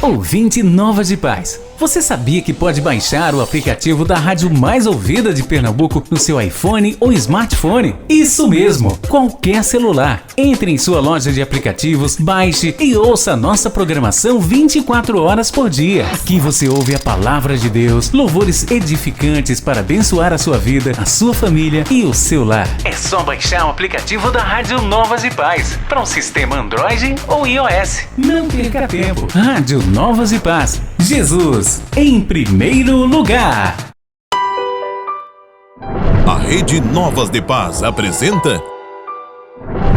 Ouvinte Novas de Paz, você sabia que pode baixar o aplicativo da rádio mais ouvida de Pernambuco no seu iPhone ou smartphone? Isso mesmo, qualquer celular. Entre em sua loja de aplicativos, baixe e ouça a nossa programação 24 horas por dia. Aqui você ouve a palavra de Deus, louvores edificantes para abençoar a sua vida, a sua família e o seu lar. É só baixar o aplicativo da Rádio Novas de Paz para um sistema Android ou iOS. Não perca tempo. Rádio Novas de Paz. Jesus em primeiro lugar. A Rede Novas de Paz apresenta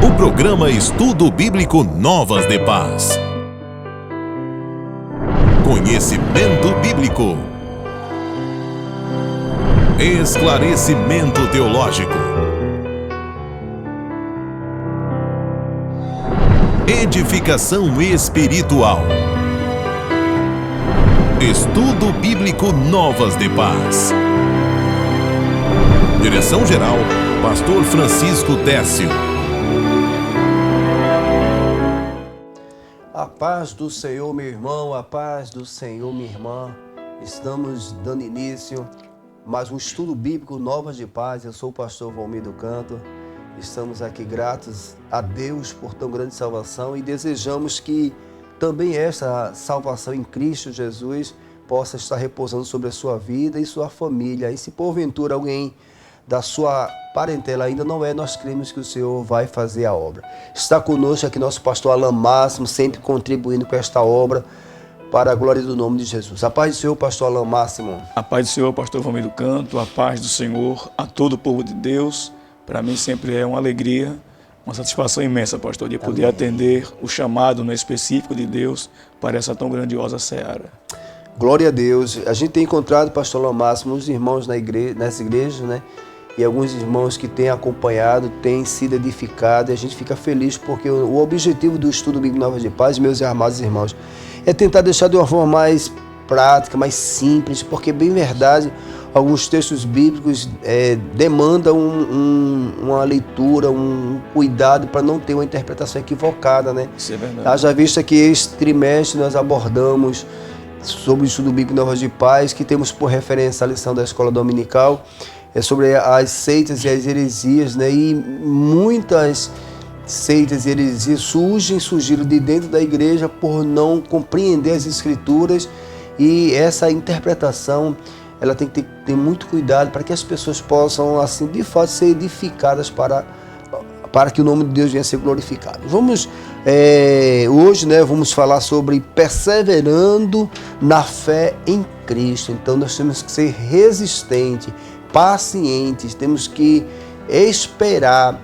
o programa Estudo Bíblico Novas de Paz. Conhecimento bíblico. Esclarecimento teológico. Edificação espiritual. Estudo Bíblico Novas de Paz. Direção-geral, Pastor Francisco Técio. A paz do Senhor, meu irmão, a paz do Senhor, minha irmã. Estamos dando início a mais um Estudo Bíblico Novas de Paz. Eu sou o pastor Valmir do Canto. Estamos aqui gratos a Deus por tão grande salvação e desejamos que também esta salvação em Cristo Jesus possa estar repousando sobre a sua vida e sua família. E se porventura alguém da sua parentela ainda não é, nós cremos que o Senhor vai fazer a obra. Está conosco aqui nosso pastor Alan Máximo, sempre contribuindo com esta obra para a glória do nome de Jesus. A paz do Senhor, pastor Alan Máximo. A paz do Senhor, pastor Valmir do Canto, a paz do Senhor a todo o povo de Deus. Para mim sempre é uma alegria, uma satisfação imensa, pastor, de poder atender o chamado no específico de Deus para essa tão grandiosa seara. Glória a Deus. A gente tem encontrado, pastor Alan Máximo, uns irmãos nas igrejas, né? E alguns irmãos que têm acompanhado, têm sido edificados. E a gente fica feliz porque o objetivo do Estudo Bíblico Novas de Paz, meus amados irmãos, é tentar deixar de uma forma mais prática, mais simples, porque, bem verdade, alguns textos bíblicos demandam uma leitura, um cuidado para não ter uma interpretação equivocada, né? Isso é verdade. Haja vista que este trimestre nós abordamos sobre o Estudo Bíblico Novas de Paz, que temos por referência a lição da Escola Dominical, sobre as seitas e as heresias, né? E muitas seitas e heresias surgiram de dentro da igreja por não compreender as Escrituras, e essa interpretação ela tem que ter muito cuidado para que as pessoas possam, assim, de fato, ser edificadas para que o nome de Deus venha a ser glorificado. Vamos, hoje, né, vamos falar sobre perseverando na fé em Cristo. Então, nós temos que ser resistentes, pacientes, temos que esperar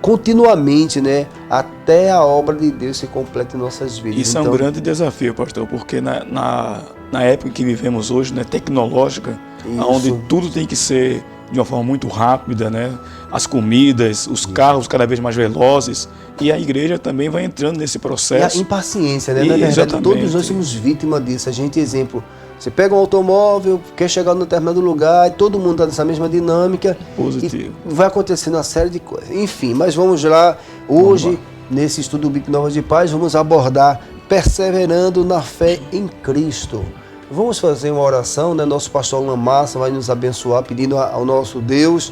continuamente, né, até a obra de Deus se complete em nossas vidas. Isso então, é um grande desafio, pastor, porque na época que vivemos hoje, né, tecnológica, onde tudo tem que ser de uma forma muito rápida, né? As comidas, os carros cada vez mais velozes, e a igreja também vai entrando nesse processo. E a impaciência, né? Na verdade, todos nós somos vítimas disso. A gente, exemplo, você pega um automóvel, quer chegar no determinado lugar, e todo mundo está nessa mesma dinâmica. Positivo. E vai acontecendo uma série de coisas. Enfim, mas vamos lá. Hoje, nesse Estudo Bíblico Novas de Paz, vamos abordar perseverando na fé em Cristo. Vamos fazer uma oração, né? Nosso pastor Alan Máximo vai nos abençoar, pedindo ao nosso Deus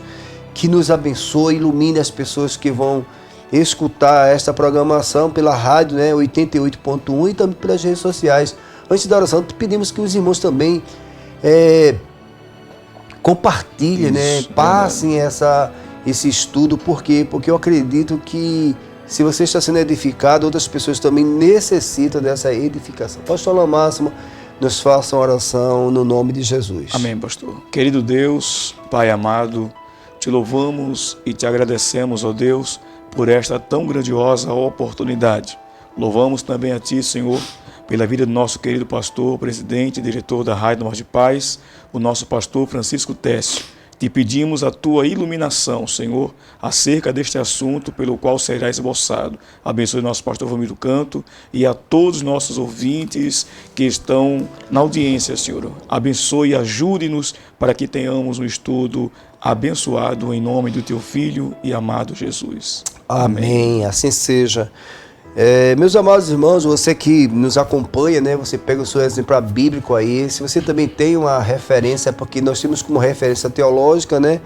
que nos abençoe, ilumine as pessoas que vão escutar esta programação pela rádio, né, 88.1, e também pelas redes sociais. Antes da oração, pedimos que os irmãos também compartilhem, né, passem esse estudo. Por quê? Porque eu acredito que se você está sendo edificado, outras pessoas também necessitam dessa edificação. Pastor Alan Máximo, nos faça uma oração no nome de Jesus. Amém, pastor. Querido Deus, Pai amado, te louvamos e te agradecemos, ó Deus, por esta tão grandiosa oportunidade. Louvamos também a ti, Senhor, pela vida do nosso querido pastor, presidente e diretor da Rádio Novas de Paz, o nosso pastor Francisco Técio. Te pedimos a tua iluminação, Senhor, acerca deste assunto pelo qual será esboçado. Abençoe nosso pastor Valmir do Canto e a todos os nossos ouvintes que estão na audiência, Senhor. Abençoe e ajude-nos para que tenhamos um estudo abençoado em nome do teu Filho e amado Jesus. Amém. Assim seja. Meus amados irmãos, você que nos acompanha, né, você pega o seu exemplo bíblico aí, se você também tem uma referência, porque nós temos como referência teológica, né,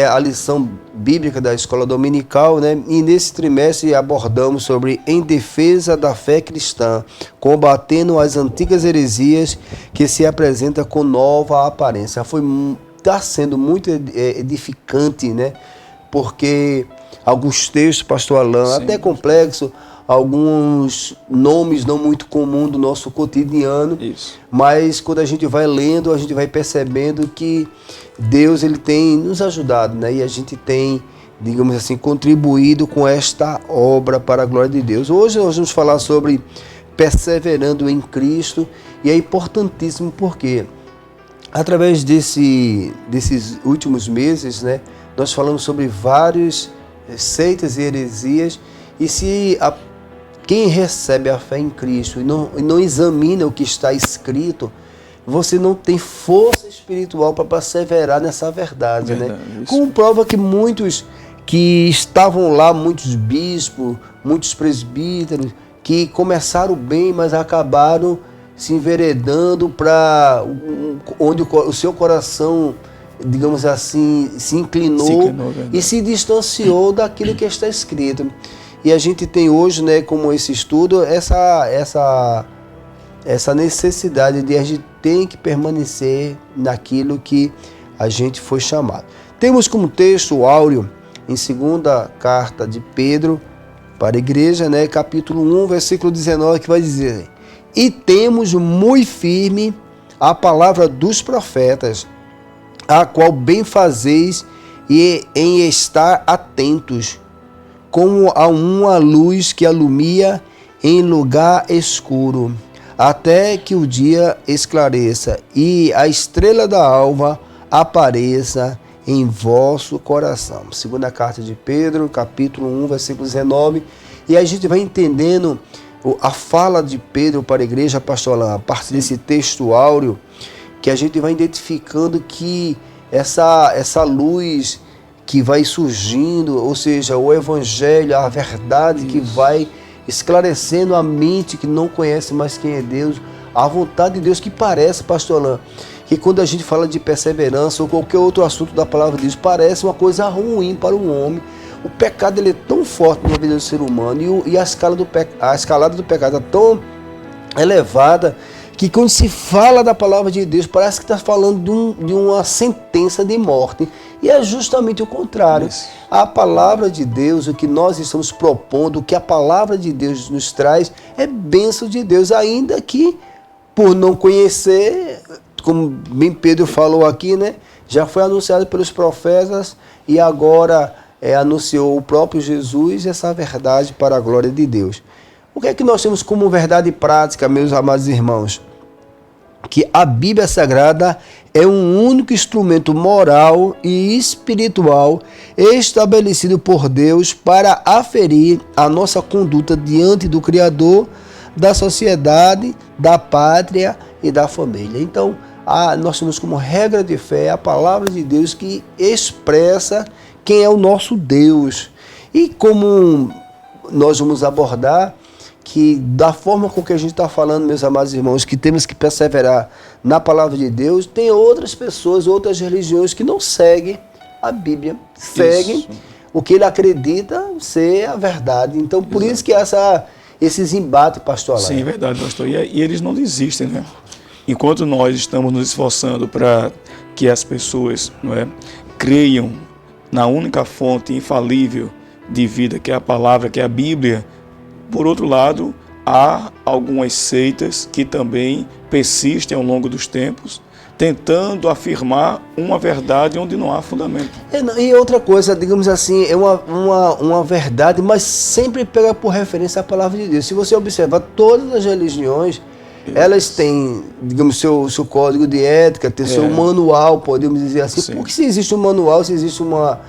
a lição bíblica da escola dominical, né, e nesse trimestre abordamos sobre em defesa da fé cristã, combatendo as antigas heresias que se apresentam com nova aparência. Está sendo muito edificante, né, porque alguns textos, pastor Alain, até complexo, alguns nomes não muito comuns do nosso cotidiano. Isso. Mas quando a gente vai lendo, a gente vai percebendo que Deus ele tem nos ajudado, né? E a gente tem, digamos assim, contribuído com esta obra para a glória de Deus. Hoje nós vamos falar sobre perseverando em Cristo, e é importantíssimo porque através desses últimos meses, né, nós falamos sobre vários seitas e heresias, e se quem recebe a fé em Cristo e não examina o que está escrito, você não tem força espiritual para perseverar nessa verdade, né? Como prova que muitos que estavam lá, muitos bispos, muitos presbíteros, que começaram bem, mas acabaram se enveredando para onde o seu coração, digamos assim, se inclinou e se distanciou daquilo que está escrito. E a gente tem hoje, né, como esse estudo, essa necessidade de a gente tem que permanecer naquilo que a gente foi chamado. Temos como texto áureo em 2ª carta de Pedro para a igreja, né, capítulo 1, versículo 19, que vai dizer: e temos muito firme a palavra dos profetas, a qual bem fazeis e em estar atentos, como a uma luz que alumia em lugar escuro, até que o dia esclareça e a estrela da alva apareça em vosso coração. 2ª carta de Pedro, capítulo 1, versículo 19. E a gente vai entendendo a fala de Pedro para a igreja, pastor Alain, a partir desse texto áureo, que a gente vai identificando que essa luz que vai surgindo, ou seja, o evangelho, a verdade que vai esclarecendo a mente que não conhece mais quem é Deus, a vontade de Deus, que parece, pastor Alain, que quando a gente fala de perseverança ou qualquer outro assunto da palavra de Deus, parece uma coisa ruim para o homem. O pecado ele é tão forte na vida do ser humano e a escalada do pecado é tão elevada que quando se fala da palavra de Deus, parece que está falando de uma sentença de morte. E é justamente o contrário. Isso. A palavra de Deus, o que nós estamos propondo, o que a palavra de Deus nos traz, é bênção de Deus, ainda que, por não conhecer, como bem Pedro falou aqui, né, já foi anunciado pelos profetas e agora anunciou o próprio Jesus essa verdade para a glória de Deus. O que é que nós temos como verdade prática, meus amados irmãos? Que a Bíblia Sagrada é um único instrumento moral e espiritual estabelecido por Deus para aferir a nossa conduta diante do Criador, da sociedade, da pátria e da família. Então, nós temos como regra de fé a palavra de Deus que expressa quem é o nosso Deus. E como nós vamos abordar, que da forma com que a gente está falando, meus amados irmãos, que temos que perseverar na palavra de Deus, tem outras pessoas, outras religiões que não seguem a Bíblia, seguem o que ele acredita ser a verdade. Então, por isso que esses embates, pastor Alain. Sim, é verdade, pastor. E eles não desistem, né? Enquanto nós estamos nos esforçando para que as pessoas, não é, creiam na única fonte infalível de vida, que é a palavra, que é a Bíblia, por outro lado, há algumas seitas que também persistem ao longo dos tempos, tentando afirmar uma verdade onde não há fundamento. E outra coisa, digamos assim, é uma verdade, mas sempre pega por referência a palavra de Deus. Se você observar, todas as religiões, elas têm, digamos, seu código de ética, tem seu manual, podemos dizer assim. Sim. Porque se existe um manual, se existe uma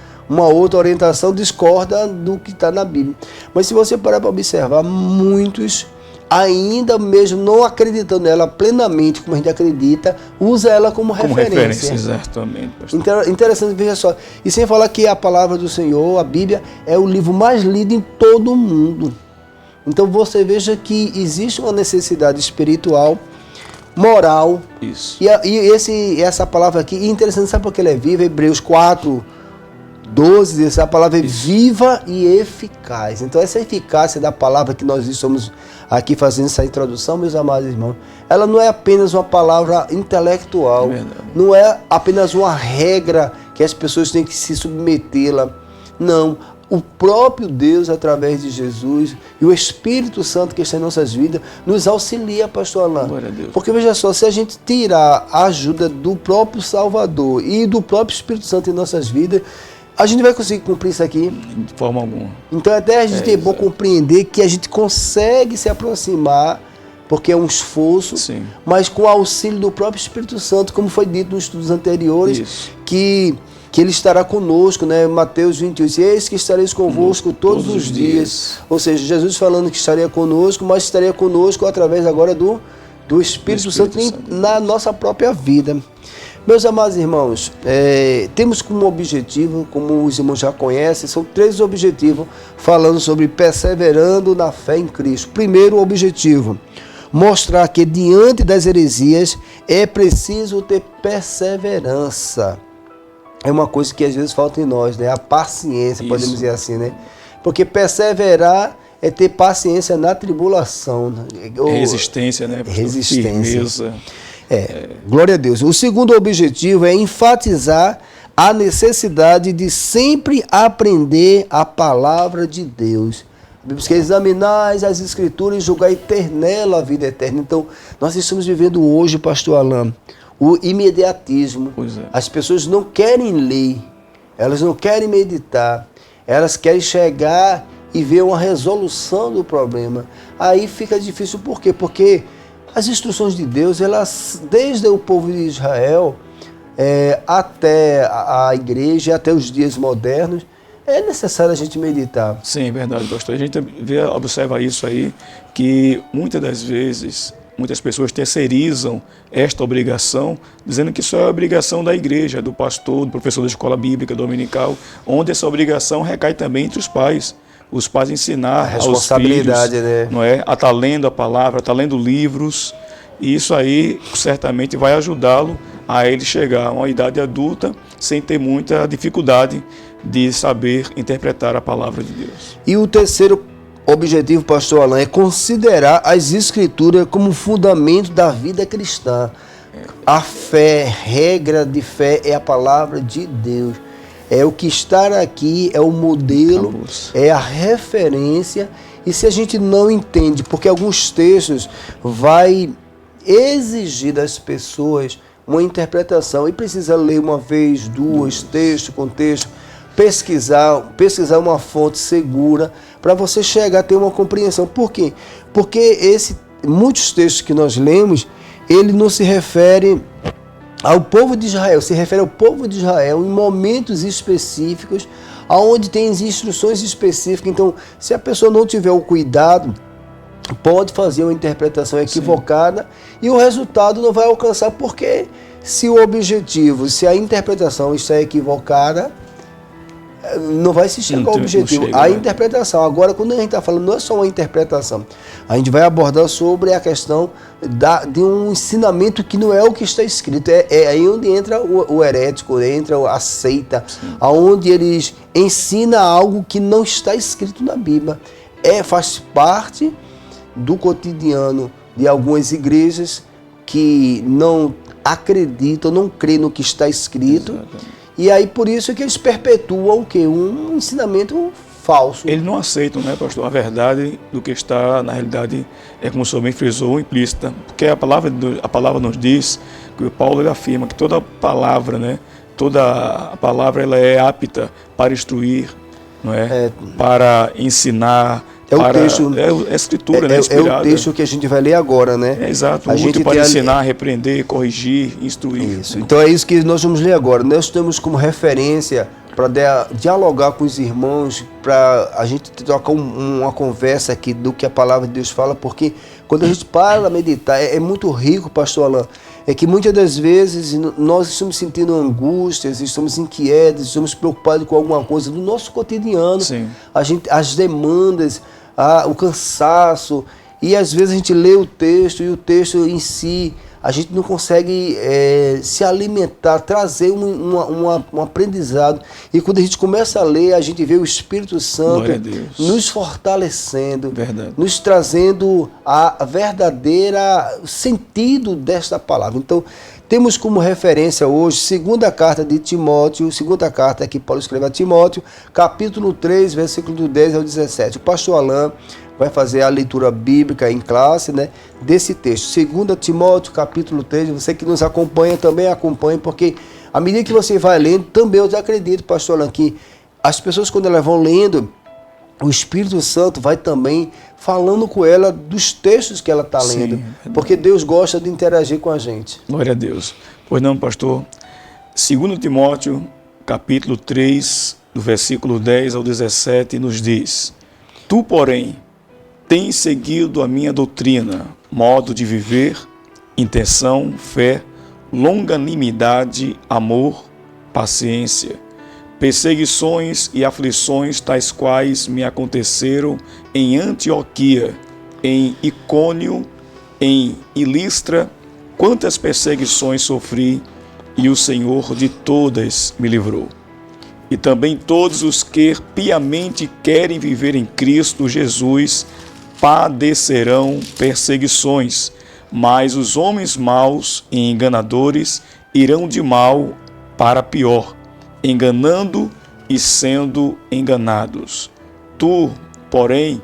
outra orientação, discorda do que está na Bíblia. Mas se você parar para observar, muitos, ainda mesmo não acreditando nela plenamente como a gente acredita, usa ela como referência. Exatamente. Interessante, veja só. E sem falar que a palavra do Senhor, a Bíblia, é o livro mais lido em todo o mundo. Então você veja que existe uma necessidade espiritual, moral. Isso. E essa palavra aqui, interessante, sabe por que ela é viva? Hebreus 4:12, essa palavra é viva e eficaz. Então essa eficácia da palavra que nós estamos aqui fazendo essa introdução, meus amados irmãos, ela não é apenas uma palavra intelectual, não é apenas uma regra que as pessoas têm que se submetê-la. Não, o próprio Deus, através de Jesus e o Espírito Santo que está em nossas vidas, nos auxilia, pastor Alain. Porque veja só, se a gente tirar a ajuda do próprio Salvador e do próprio Espírito Santo em nossas vidas, a gente vai conseguir cumprir isso aqui? De forma alguma. Então até a gente é bom compreender que a gente consegue se aproximar, porque é um esforço, sim, mas com o auxílio do próprio Espírito Santo, como foi dito nos estudos anteriores, que Ele estará conosco, né? Mateus 28, eis que estareis convosco todos os dias. Ou seja, Jesus falando que estaria conosco, mas estaria conosco através agora do Espírito Santo na nossa própria vida. Meus amados irmãos, temos como objetivo, como os irmãos já conhecem, são 3 objetivos falando sobre perseverando na fé em Cristo. Primeiro objetivo, mostrar que diante das heresias é preciso ter perseverança. É uma coisa que às vezes falta em nós, né? A paciência, podemos dizer assim, né? Porque perseverar é ter paciência na tribulação. Resistência, né? Resistência. Firmeza. Glória a Deus. O segundo objetivo é enfatizar a necessidade de sempre aprender a palavra de Deus. A Bíblia diz que examinais as Escrituras e julgai ter nela a vida eterna. Então, nós estamos vivendo hoje, pastor Alain, o imediatismo. As pessoas não querem ler, elas não querem meditar, elas querem chegar e ver uma resolução do problema. Aí fica difícil, por quê? Porque as instruções de Deus, elas, desde o povo de Israel até a igreja, até os dias modernos, é necessário a gente meditar. Sim, verdade, pastor. A gente observa isso aí, que muitas das vezes muitas pessoas terceirizam esta obrigação, dizendo que isso é a obrigação da igreja, do pastor, do professor da escola bíblica dominical, onde essa obrigação recai também entre os pais. Os pais ensinar a responsabilidade, aos filhos, né? Não é? A estar lendo a palavra, a estar lendo livros, e isso aí certamente vai ajudá-lo a ele chegar a uma idade adulta sem ter muita dificuldade de saber interpretar a palavra de Deus. E o terceiro objetivo, pastor Alain, é considerar as Escrituras como fundamento da vida cristã. A fé, regra de fé é a palavra de Deus. É o que está aqui, é o modelo, é a referência. E se a gente não entende, porque alguns textos vai exigir das pessoas uma interpretação e precisa ler uma vez, duas, texto com texto, pesquisar uma fonte segura para você chegar a ter uma compreensão. Por quê? Porque muitos textos que nós lemos, ele não se refere ao povo de Israel, se refere ao povo de Israel em momentos específicos, onde tem instruções específicas. Então, se a pessoa não tiver o cuidado, pode fazer uma interpretação equivocada. Sim. E o resultado não vai alcançar, porque se o objetivo, se a interpretação está equivocada, não vai se chegar ao objetivo, a interpretação. Agora, quando a gente está falando, não é só uma interpretação, a gente vai abordar sobre a questão de um ensinamento que não é o que está escrito. É aí onde entra o herético, entra a seita, onde eles ensinam algo que não está escrito na Bíblia. Faz parte do cotidiano de algumas igrejas que não acreditam, não creem no que está escrito. Exatamente. E aí, por isso que eles perpetuam o quê? Um ensinamento falso. Eles não aceitam, né, pastor, a verdade do que está, na realidade, como o senhor bem frisou, implícita. Porque a palavra nos diz, que o Paulo ele afirma que toda palavra, né, toda a palavra ela é apta para instruir, não é? Para ensinar. É a escritura, né? Inspirada. É o texto que a gente vai ler agora, né? Exato, útil para ensinar, repreender, corrigir, instruir. Isso. Então é isso que nós vamos ler agora. Nós temos como referência para dialogar com os irmãos, para a gente trocar uma conversa aqui do que a palavra de Deus fala, porque quando a gente para a meditar, é muito rico, pastor Alain. É que muitas das vezes nós estamos sentindo angústias, estamos inquietos, estamos preocupados com alguma coisa do nosso cotidiano. Sim. As demandas, o cansaço, e às vezes a gente lê o texto, e o texto em si, a gente não consegue se alimentar, trazer um aprendizado. E quando a gente começa a ler, a gente vê o Espírito Santo nos fortalecendo, nos trazendo a verdadeira sentido desta palavra. Então, temos como referência hoje, segunda carta de Timóteo, segunda carta que Paulo escreveu a Timóteo, capítulo 3, versículo do 10 ao 17. O pastor Alain vai fazer a leitura bíblica em classe, né, desse texto. 2 Timóteo, capítulo 3, você que nos acompanha, também acompanhe, porque à medida que você vai lendo, também eu acredito, pastor Alain, que as pessoas quando elas vão lendo, o Espírito Santo vai também falando com ela dos textos que ela está lendo, porque Deus gosta de interagir com a gente. Glória a Deus. Pois não, pastor? 2 Timóteo, capítulo 3, do versículo 10 ao 17, nos diz: Tu, porém, tens seguido a minha doutrina, modo de viver, intenção, fé, longanimidade, amor, paciência, perseguições e aflições tais quais me aconteceram em Antioquia, em Icônio, em Listra, quantas perseguições sofri, e o Senhor de todas me livrou. E também todos os que piamente querem viver em Cristo Jesus padecerão perseguições, mas os homens maus e enganadores irão de mal para pior, enganando e sendo enganados. Tu, porém,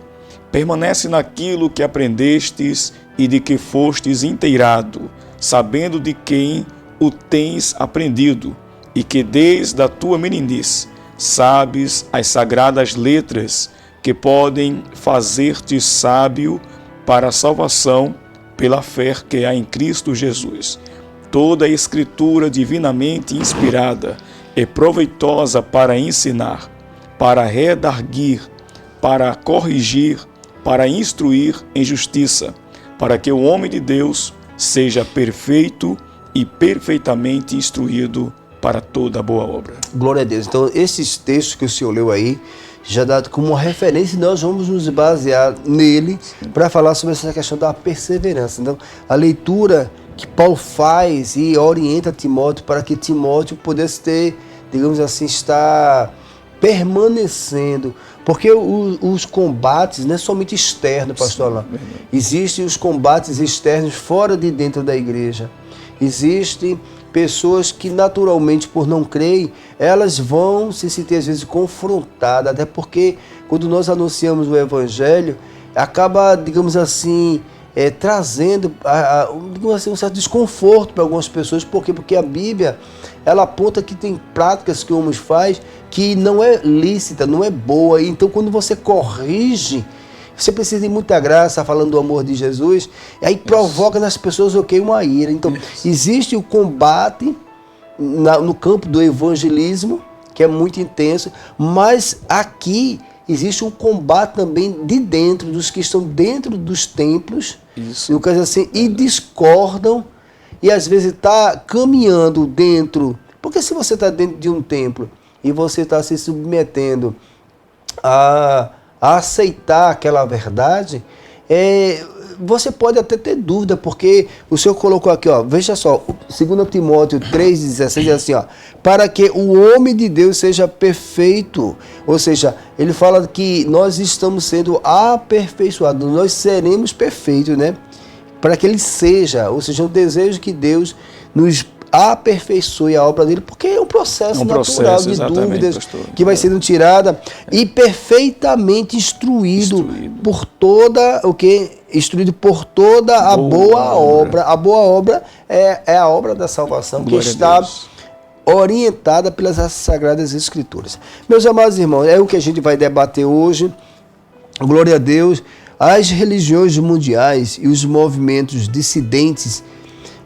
permanece naquilo que aprendestes e de que fostes inteirado, sabendo de quem o tens aprendido, e que desde a tua meninice sabes as sagradas letras que podem fazer-te sábio para a salvação pela fé que há em Cristo Jesus. Toda a Escritura divinamente inspirada é proveitosa para ensinar, para redarguir, para corrigir, para instruir em justiça, para que o homem de Deus seja perfeito e perfeitamente instruído para toda boa obra. Glória a Deus. Então, esses textos que o senhor leu aí, já dado como referência, e nós vamos nos basear nele para falar sobre essa questão da perseverança. Então, a leitura que Paulo faz e orienta Timóteo para que Timóteo pudesse ter, digamos assim, estar permanecendo, porque os combates não é somente externo, pastor Alain. Existem os combates externos fora de dentro da igreja. Existem pessoas que naturalmente, por não crerem, elas vão se sentir às vezes confrontadas, até porque quando nós anunciamos o Evangelho, acaba, digamos assim, trazendo digamos assim, um certo desconforto para algumas pessoas. Por quê? Porque a Bíblia, ela aponta que tem práticas que o homem faz que não é lícita, não é boa. Então, quando você corrige, você precisa de muita graça, falando do amor de Jesus, e aí provoca nas pessoas uma ira. Então, existe o combate no campo do evangelismo, que é muito intenso, mas aqui existe um combate também de dentro, dos que estão dentro dos templos, no caso assim, e discordam, e às vezes está caminhando dentro, porque se você está dentro de um templo e você está se submetendo a aceitar aquela verdade, você pode até ter dúvida, porque o Senhor colocou aqui, veja só, 2 Timóteo 3,16 diz assim, para que o homem de Deus seja perfeito, ou seja, ele fala que nós estamos sendo aperfeiçoados, nós seremos perfeitos, né? Para que ele seja, ou seja, o desejo que Deus nos aperfeiçoe a obra dele, porque é um processo natural de dúvidas, pastor, que vai sendo tirada e perfeitamente instruído por toda instruído por toda a boa obra. A boa obra é a obra da salvação, glória, que está orientada pelas Sagradas Escrituras. Meus amados irmãos, é o que a gente vai debater hoje. Glória a Deus. As religiões mundiais e os movimentos dissidentes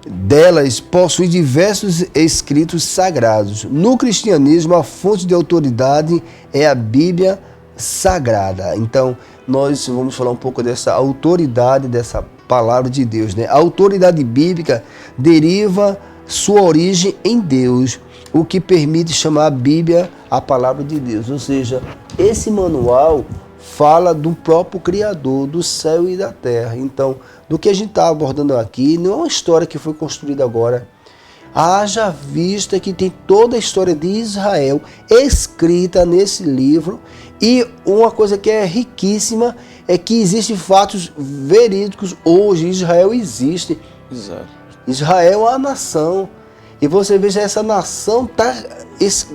delas possuem diversos escritos sagrados. No cristianismo, a fonte de autoridade é a Bíblia Sagrada. Então, nós vamos falar um pouco dessa autoridade, dessa palavra de Deus, né? A autoridade bíblica deriva sua origem em Deus, o que permite chamar a Bíblia a palavra de Deus. Ou seja, esse manual fala do próprio Criador, do céu e da terra. Então, do que a gente está abordando aqui, não é uma história que foi construída agora. Haja vista que tem toda a história de Israel escrita nesse livro, e uma coisa que é riquíssima é que existem fatos verídicos. Hoje Israel existe. Exato. Israel é uma nação, e você veja, essa nação está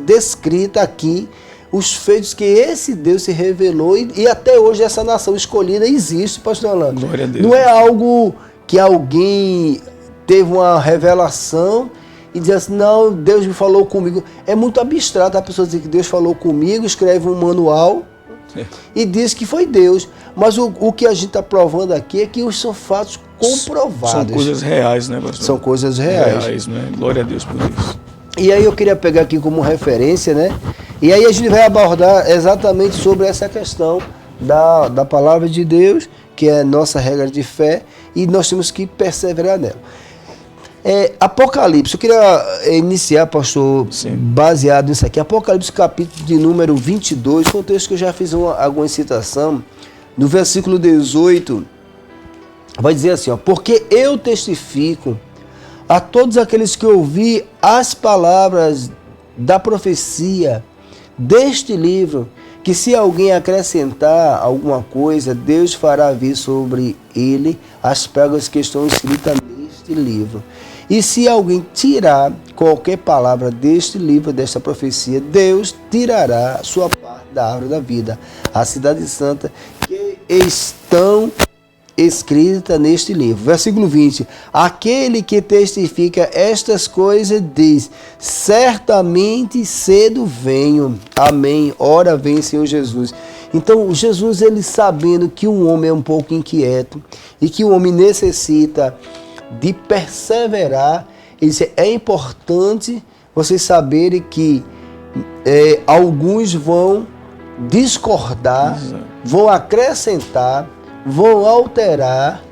descrita aqui, os feitos que esse Deus se revelou, e até hoje essa nação escolhida existe, pastor Alain. Glória a Deus. Não é algo que alguém teve uma revelação e diz assim, não, Deus me falou comigo. É muito abstrato a pessoa dizer que Deus falou comigo, escreve um manual e diz que foi Deus. Mas o que a gente está provando aqui é que são fatos comprovados. São coisas reais, né, pastor? São coisas reais. Né? Glória a Deus por isso. E aí eu queria pegar aqui como referência, né? E aí a gente vai abordar exatamente sobre essa questão da palavra de Deus, que é a nossa regra de fé, e nós temos que perseverar nela. Apocalipse, eu queria iniciar, pastor, Sim, baseado nisso aqui. Apocalipse, capítulo de número 22, foi um texto que eu já fiz alguma citação. No versículo 18, vai dizer assim, ó, porque eu testifico a todos aqueles que ouvi as palavras da profecia deste livro, que se alguém acrescentar alguma coisa, Deus fará vir sobre ele as pragas que estão escritas neste livro. E se alguém tirar qualquer palavra deste livro, desta profecia, Deus tirará sua parte da árvore da vida, a cidade santa, que estão escrita neste livro. Versículo 20. Aquele que testifica estas coisas diz, certamente cedo venho. Amém. Ora vem, Senhor Jesus. Então, Jesus, ele sabendo que um homem é um pouco inquieto e que o homem necessita de perseverar, ele disse, é importante vocês saberem que alguns vão discordar, vão acrescentar, vão alterar,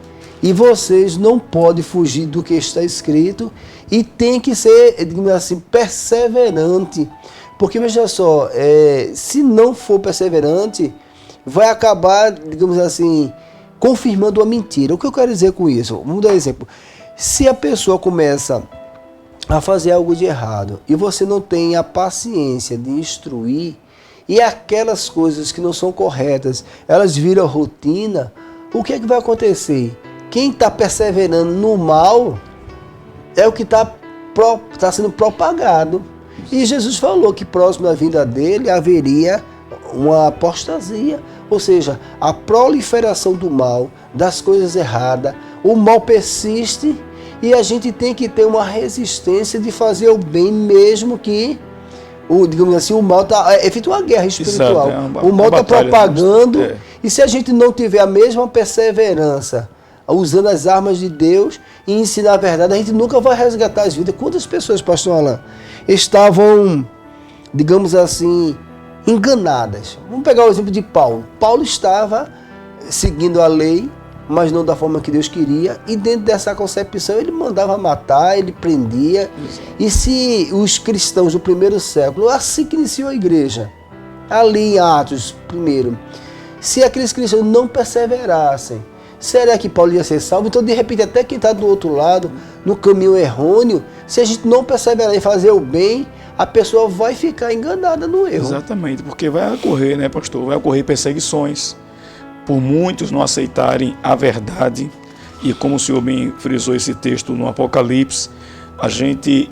e vocês não podem fugir do que está escrito e tem que ser, digamos assim, perseverante. Porque, veja só, se não for perseverante, vai acabar, digamos assim, confirmando uma mentira. O que eu quero dizer com isso? Vamos dar um exemplo. Se a pessoa começa a fazer algo de errado e você não tem a paciência de instruir, e aquelas coisas que não são corretas, elas viram rotina, o que é que vai acontecer? Quem está perseverando no mal é o que está sendo propagado. E Jesus falou que próximo à vinda dele haveria uma apostasia, ou seja, a proliferação do mal, das coisas erradas. O mal persiste e a gente tem que ter uma resistência de fazer o bem, mesmo que digamos assim, o mal está... É feito uma guerra espiritual. Exato, o mal está propagando, e se a gente não tiver a mesma perseverança, usando as armas de Deus e ensinar a verdade, a gente nunca vai resgatar as vidas. Quantas pessoas, pastor Alain, estavam, digamos assim, enganadas? Vamos pegar o exemplo de Paulo. Paulo estava seguindo a lei, mas não da forma que Deus queria, e dentro dessa concepção ele mandava matar, ele prendia. E se os cristãos do primeiro século, assim que iniciou a igreja, ali em Atos primeiro, se aqueles cristãos não perseverassem, será que Paulo ia ser salvo? Então, de repente, até quem está do outro lado, no caminho errôneo, se a gente não perseverar em fazer o bem, a pessoa vai ficar enganada no erro. Exatamente, porque vai ocorrer, né, pastor? Vai ocorrer perseguições, por muitos não aceitarem a verdade. E como o senhor bem frisou esse texto no Apocalipse,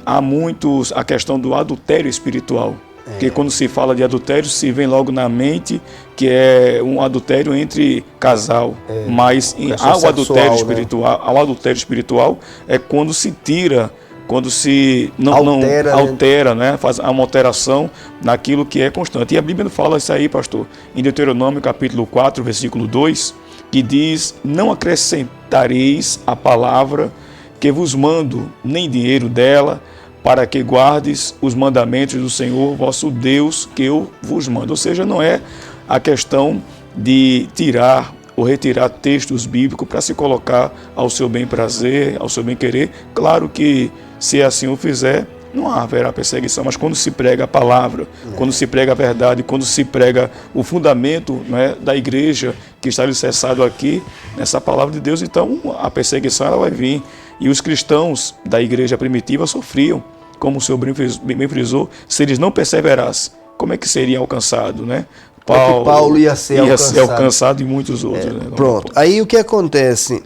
há muitos a questão do adultério espiritual. Porque quando se fala de adultério, se vem logo na mente que é um adultério entre casal. Mas ao adultério espiritual, ao adultério espiritual é quando se tira, quando se não altera, né? Faz uma alteração naquilo que é constante. E a Bíblia fala isso aí, pastor, em Deuteronômio capítulo 4, versículo 2, que diz, não acrescentareis a palavra que vos mando, nem dinheiro dela, para que guardes os mandamentos do Senhor vosso Deus que eu vos mando. Ou seja, não é a questão de tirar ou retirar textos bíblicos para se colocar ao seu bem prazer, ao seu bem querer. Claro que se assim o fizer, não haverá perseguição, mas quando se prega a palavra, quando se prega a verdade, quando se prega o fundamento, né, da igreja que está alicerçado aqui, nessa palavra de Deus, então a perseguição ela vai vir. E os cristãos da igreja primitiva sofriam, como o senhor bem frisou, se eles não perseverassem, como é que seria alcançado, né? Paulo ia ser alcançado e muitos outros. Né? Pronto, aí o que acontece?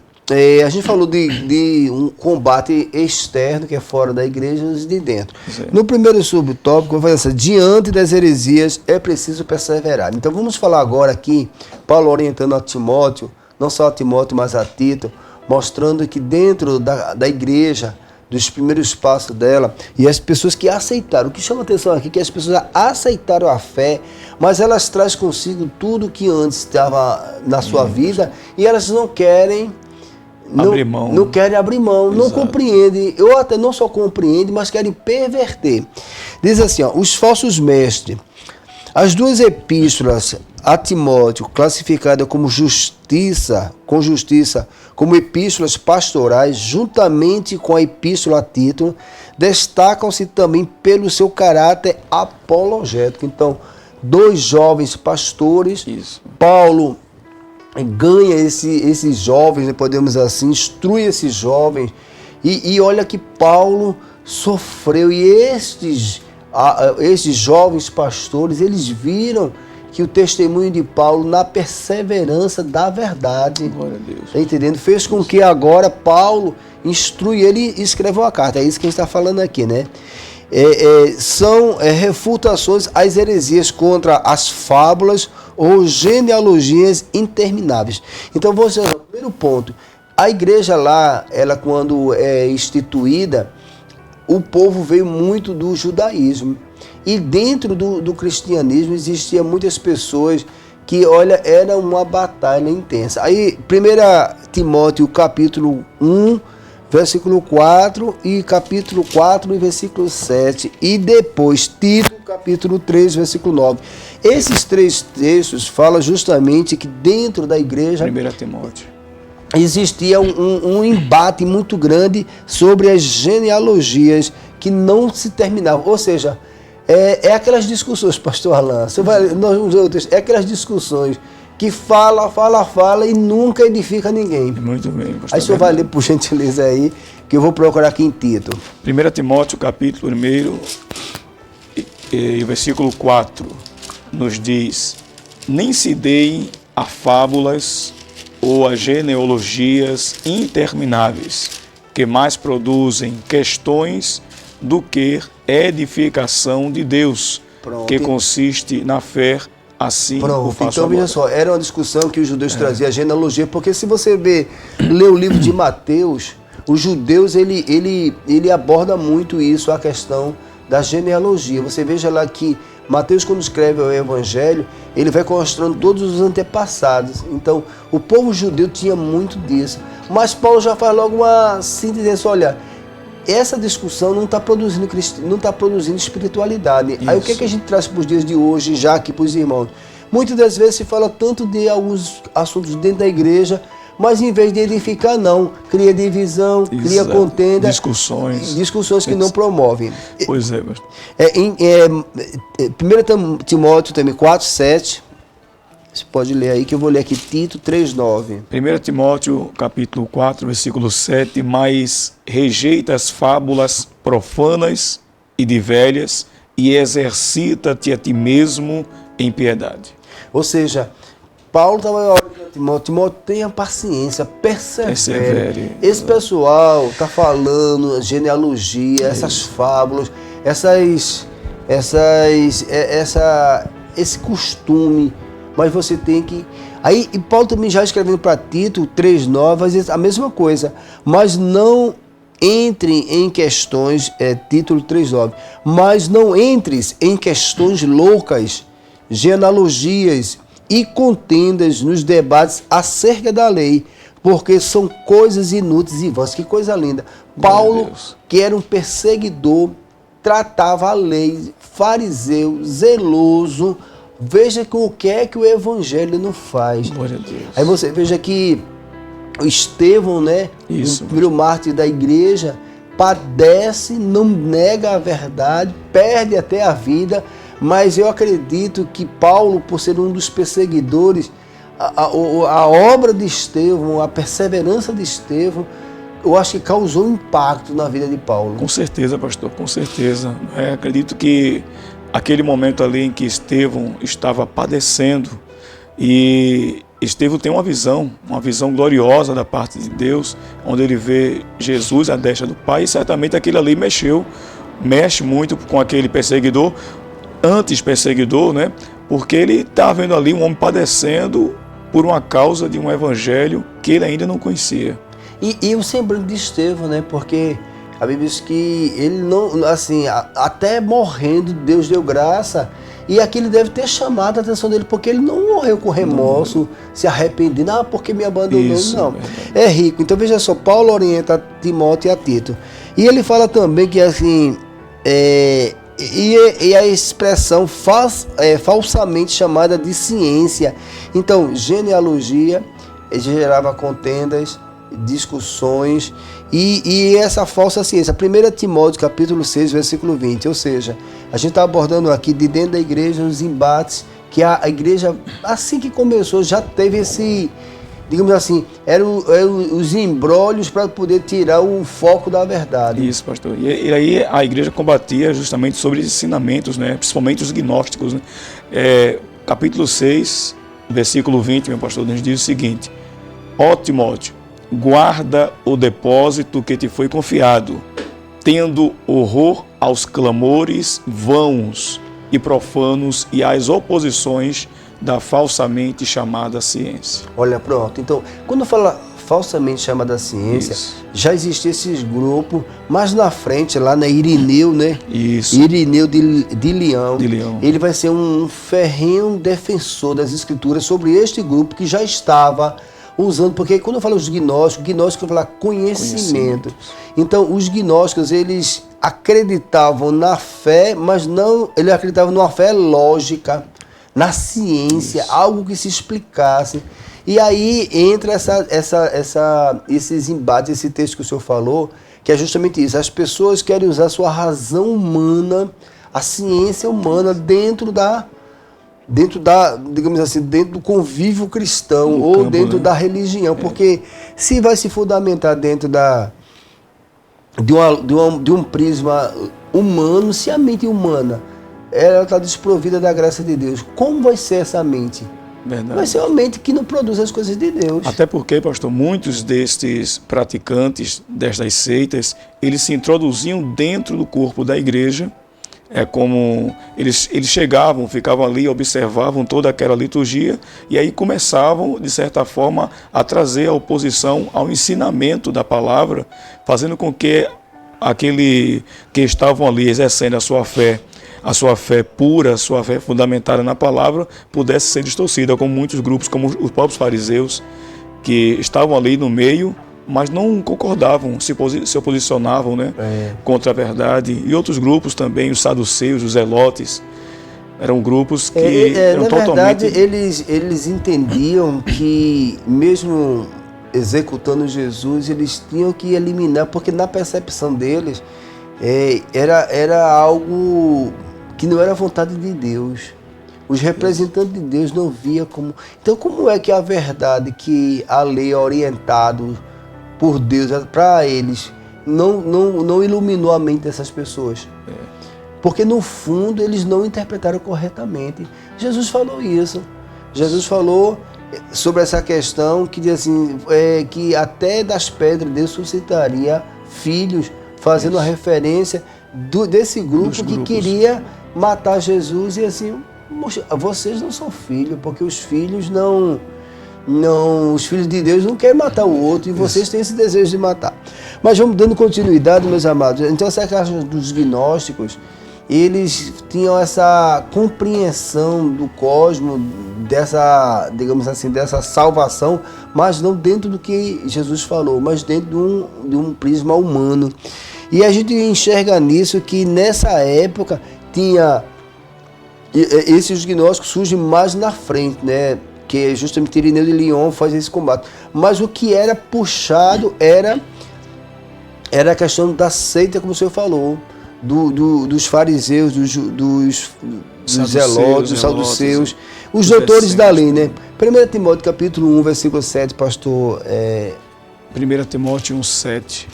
A gente falou de um combate externo, que é fora da igreja, e de dentro. Sim. No primeiro subtópico, eu vou fazer assim: diante das heresias é preciso perseverar. Então vamos falar agora aqui, Paulo orientando a Timóteo, não só a Timóteo, mas a Tito, mostrando que dentro da igreja, dos primeiros passos dela, e as pessoas que aceitaram, o que chama atenção aqui, que as pessoas aceitaram a fé, mas elas trazem consigo tudo que antes estava na sua vida, e elas não querem abrir mão, não compreendem, ou até não só compreendem, mas querem perverter. Diz assim, ó, os falsos mestres, as duas epístolas a Timóteo, classificada com justiça, como epístolas pastorais, juntamente com a epístola a Tito, destacam-se também pelo seu caráter apologético. Então, dois jovens pastores, Paulo ganha esses jovens, podemos assim, instrui esses jovens, e olha que Paulo sofreu, e estes jovens pastores, eles viram que o testemunho de Paulo na perseverança da verdade, glória a Deus, tá entendendo? Fez com que agora Paulo instrui ele e escreve uma carta. É isso que a gente está falando aqui, né? São refutações às heresias contra as fábulas ou genealogias intermináveis. Então, você, o primeiro ponto, a igreja lá, ela quando é instituída, o povo veio muito do judaísmo. E dentro do cristianismo existiam muitas pessoas que, olha, era uma batalha intensa. Aí, 1 Timóteo, capítulo 1, versículo 4, e capítulo 4, e versículo 7, e depois Tito, capítulo 3, versículo 9. Esses três textos falam justamente que dentro da igreja 1 Timóteo existia um embate muito grande sobre as genealogias que não se terminavam. Ou seja, aquelas discussões, pastor Alain, nós vamos ver o texto, aquelas discussões que fala e nunca edifica ninguém. Muito bem, pastor. Aí o senhor vai ler, por gentileza, aí, que eu vou procurar aqui em Tito. 1 Timóteo, capítulo 1, e o versículo 4, nos diz: nem se deem a fábulas ou a genealogias intermináveis, que mais produzem questões do que edificação de Deus. Pronto. Que consiste na fé, assim o faço então, veja só, era uma discussão que os judeus traziam a genealogia, porque se você ler o livro de Mateus, os judeus, ele aborda muito isso, a questão da genealogia. Você veja lá que Mateus, quando escreve o Evangelho, ele vai mostrando todos os antepassados. Então, o povo judeu tinha muito disso. Mas Paulo já faz logo uma síntese, olha, essa discussão não está produzindo espiritualidade. Isso. Aí o que a gente traz para os dias de hoje, já aqui para os irmãos? Muitas das vezes se fala tanto de alguns assuntos dentro da igreja, mas em vez de edificar, não. Cria divisão, cria contenda. Discussões que não promovem. Pois é, mas... 1 Timóteo também 4, 7. Você pode ler aí, que eu vou ler aqui Tito 3:9. 1 Timóteo, capítulo 4, versículo 7, mas rejeita as fábulas profanas e de velhas e exercita-te a ti mesmo em piedade. Ou seja, Paulo estava olhando Timóteo, tenha paciência, persevere. Esse pessoal está falando genealogia, essas fábulas, esse costume, mas você tem que... Aí, e Paulo também já escrevendo para Tito 3:9, vai dizer a mesma coisa, mas não entre em questões, título 3:9, mas não entres em questões loucas, genealogias e contendas nos debates acerca da lei, porque são coisas inúteis e vãs. Que coisa linda. Paulo, que era um perseguidor, tratava a lei, fariseu, zeloso. Veja o que é que o evangelho não faz. Glória a Deus. Aí você veja que o Estevão, né, o primeiro mártir da igreja, padece, não nega a verdade, perde até a vida, mas eu acredito que Paulo, por ser um dos perseguidores, a obra de Estevão, a perseverança de Estevão, eu acho que causou impacto na vida de Paulo. Com certeza, pastor, com certeza. Acredito que aquele momento ali em que Estevão estava padecendo, e Estevão tem uma visão gloriosa da parte de Deus, onde ele vê Jesus à destra do Pai, e certamente aquele ali mexe muito com aquele perseguidor, antes perseguidor, né? Porque ele está vendo ali um homem padecendo por uma causa de um evangelho que ele ainda não conhecia. E o semblante de Estevão, né? Porque a Bíblia diz que ele não, assim, até morrendo, Deus deu graça, e aquilo deve ter chamado a atenção dele, porque ele não morreu com remorso, se arrependendo, porque me abandonou, Isso, não. É rico. Então veja só, Paulo orienta a Timóteo e a Tito. E ele fala também que assim, e a expressão falsamente chamada de ciência. Então, genealogia gerava contendas, discussões e essa falsa ciência. 1 Timóteo capítulo 6, versículo 20, ou seja, a gente está abordando aqui de dentro da igreja os embates que a igreja, assim que começou, já teve esse, digamos assim, eram os embrólios para poder tirar o foco da verdade. Isso, pastor. E aí a igreja combatia justamente sobre os ensinamentos, né? Principalmente os gnósticos, né? Capítulo 6, versículo 20, meu pastor, nos diz o seguinte: ó Timóteo, guarda o depósito que te foi confiado, tendo horror aos clamores vãos e profanos e às oposições da falsamente chamada ciência. Olha, pronto. Então, quando fala falsamente chamada ciência, isso, já existia esses grupos, mas na frente, lá na Irineu, né? Isso. Irineu de Leão. Leão. Ele vai ser um ferrenho defensor das escrituras sobre este grupo que já estava usando, porque quando eu falo os gnósticos eu falo conhecimento. Então, os gnósticos, eles acreditavam na fé, mas não, eles acreditavam numa fé lógica, na ciência, isso, algo que se explicasse. E aí entra esses embates, esse texto que o senhor falou, que é justamente isso. As pessoas querem usar a sua razão humana, a ciência humana dentro da, digamos assim, dentro do convívio cristão ou campo, dentro, né, da religião. Porque se vai se fundamentar dentro de um prisma humano, se a mente humana ela está desprovida da graça de Deus, como vai ser essa mente? Verdade. Vai ser uma mente que não produz as coisas de Deus. Até porque, pastor, muitos destes praticantes destas seitas, eles se introduziam dentro do corpo da igreja. É como eles chegavam, ficavam ali, observavam toda aquela liturgia e aí começavam, de certa forma, a trazer a oposição ao ensinamento da palavra, fazendo com que aquele que estavam ali exercendo a sua fé pura, a sua fé fundamentada na palavra, pudesse ser distorcida, como muitos grupos, como os próprios fariseus, que estavam ali no meio, mas não concordavam, se oposicionavam, né, contra a verdade. E outros grupos também, os saduceus, os zelotes, eram grupos que eram na totalmente... verdade, eles entendiam que, mesmo executando Jesus, eles tinham que eliminar, porque na percepção deles, era algo que não era vontade de Deus. Os representantes de Deus não via como... Então, como é que a verdade que a lei é orientado por Deus para eles não iluminou a mente dessas pessoas? Porque no fundo eles não interpretaram corretamente. Jesus falou isso. Jesus falou sobre essa questão que diz assim, que até das pedras Deus suscitaria filhos, fazendo a referência desse grupo que queria matar Jesus, e assim, vocês não são filhos, porque os filhos os filhos de Deus não querem matar o outro, e vocês têm esse desejo de matar. Mas vamos dando continuidade, meus amados. Então, essa questão dos gnósticos, eles tinham essa compreensão do cosmos, dessa, digamos assim, dessa salvação, mas não dentro do que Jesus falou, mas dentro de um prisma humano. E a gente enxerga nisso que nessa época tinha esses gnósticos surgem mais na frente, né? Que é justamente Irineu de Lyon faz esse combate. Mas o que era puxado era era a questão da seita, como o senhor falou, dos fariseus, dos zelotes, dos saduceus, os doutores da lei, né? 1 Timóteo capítulo 1, versículo 7, pastor. 1 Timóteo 1, 7.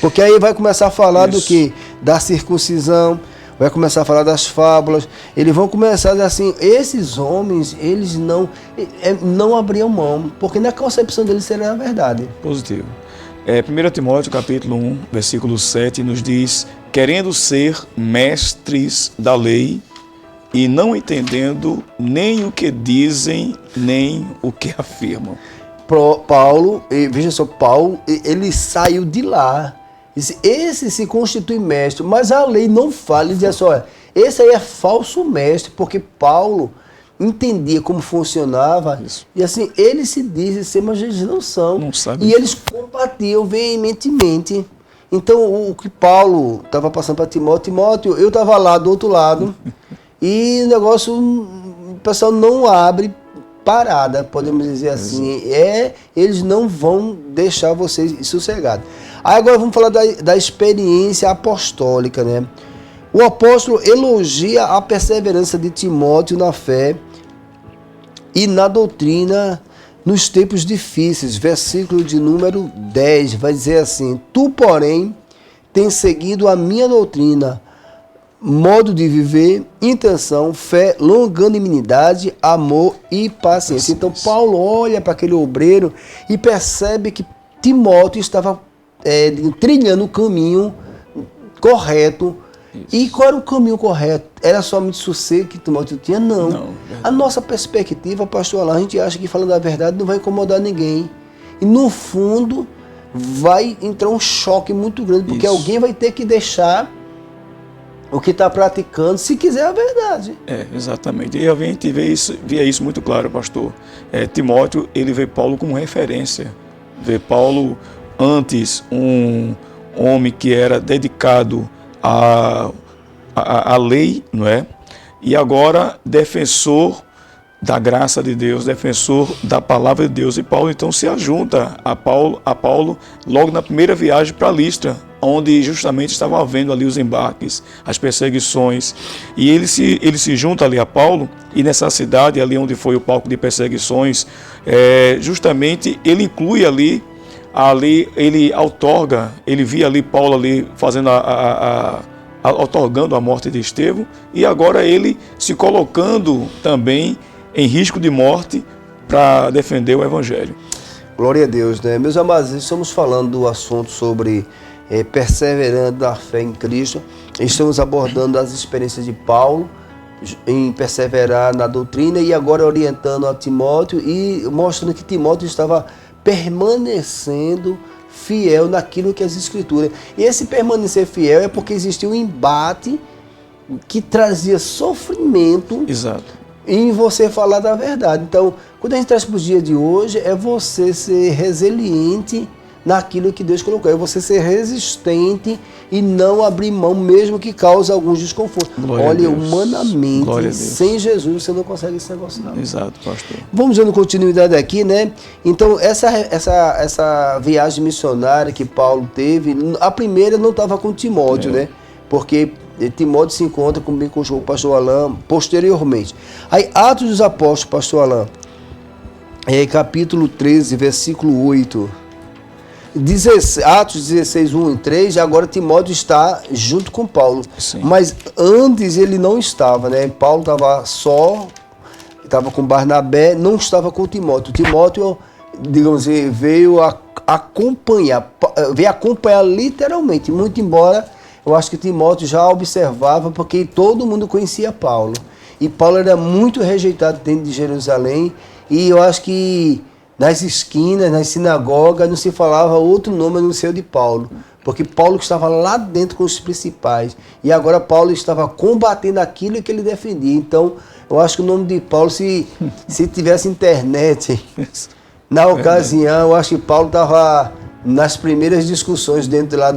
Porque aí vai começar a falar do que? Da circuncisão, vai começar a falar das fábulas, eles vão começar a dizer assim, esses homens, eles não abriam mão, porque na concepção deles seria a verdade. Positivo. 1 Timóteo capítulo 1, versículo 7 nos diz, querendo ser mestres da lei e não entendendo nem o que dizem, nem o que afirmam. Paulo, veja só, Paulo, ele saiu de lá, esse se constitui mestre, mas a lei não fala, ele diz assim, olha, esse aí é falso mestre, porque Paulo entendia como funcionava. Isso. E assim, eles se dizem ser, mas eles não são. Não sabe. E eles combatiam veementemente. Então, o que Paulo estava passando para Timóteo, eu estava lá do outro lado, e o negócio, o pessoal não abre parada, podemos dizer assim. Eles não vão deixar vocês sossegados. Aí agora vamos falar da experiência apostólica, né? O apóstolo elogia a perseverança de Timóteo na fé e na doutrina nos tempos difíceis. Versículo de número 10 vai dizer assim: tu, porém, tens seguido a minha doutrina, modo de viver, intenção, fé, longanimidade, amor e paciência. Então Paulo olha para aquele obreiro e percebe que Timóteo estava trilhando o caminho correto. Isso. E qual era o caminho correto? Era somente sossego que Timóteo tinha? Não. A nossa perspectiva, pastor Alain, a gente acha que falando a verdade não vai incomodar ninguém. E no fundo vai entrar um choque muito grande, porque alguém vai ter que deixar o que está praticando, se quiser a verdade. Exatamente. E a gente via isso muito claro, pastor. Timóteo, ele vê Paulo como referência. Vê Paulo antes um homem que era dedicado a lei, não é? E agora defensor da graça de Deus, defensor da palavra de Deus. E Paulo então se ajunta a Paulo logo na primeira viagem para Listra, onde justamente estavam havendo ali os embarques, as perseguições. E ele se junta ali a Paulo, e nessa cidade, ali onde foi o palco de perseguições, justamente ele inclui ali ele outorga, ele via ali Paulo ali fazendo outorgando a morte de Estevão, e agora ele se colocando também em risco de morte para defender o Evangelho. Glória a Deus, né? Meus amados, estamos falando do assunto sobre perseverando na fé em Cristo. Estamos abordando as experiências de Paulo em perseverar na doutrina e agora orientando a Timóteo e mostrando que Timóteo estava permanecendo fiel naquilo que as Escrituras. E esse permanecer fiel é porque existia um embate que trazia sofrimento. Exato. Em você falar da verdade. Então, quando a gente traz para os dias de hoje, é você ser resiliente naquilo que Deus colocou. É você ser resistente e não abrir mão, mesmo que cause alguns desconfortos. Olha, humanamente, sem Jesus, você não consegue esse negócio não. Exato, pastor. Vamos dando continuidade aqui, né? Então, essa viagem missionária que Paulo teve, a primeira não estava com Timóteo, né? Porque Timóteo se encontra com o pastor Alain posteriormente. Aí, Atos dos Apóstolos, pastor Alain, capítulo 13, versículo 8. Atos 16, 1 e 3, agora Timóteo está junto com Paulo. Sim. Mas antes ele não estava, né? Paulo estava só, estava com Barnabé, não estava com Timóteo. Timóteo, digamos assim, veio acompanhar literalmente, muito embora eu acho que Timóteo já observava, porque todo mundo conhecia Paulo. E Paulo era muito rejeitado dentro de Jerusalém, e eu acho que nas esquinas, nas sinagogas, não se falava outro nome a não ser o de Paulo. Porque Paulo estava lá dentro com os principais. E agora Paulo estava combatendo aquilo que ele defendia. Então, eu acho que o nome de Paulo, se tivesse internet, na ocasião, eu acho que Paulo estava nas primeiras discussões dentro lá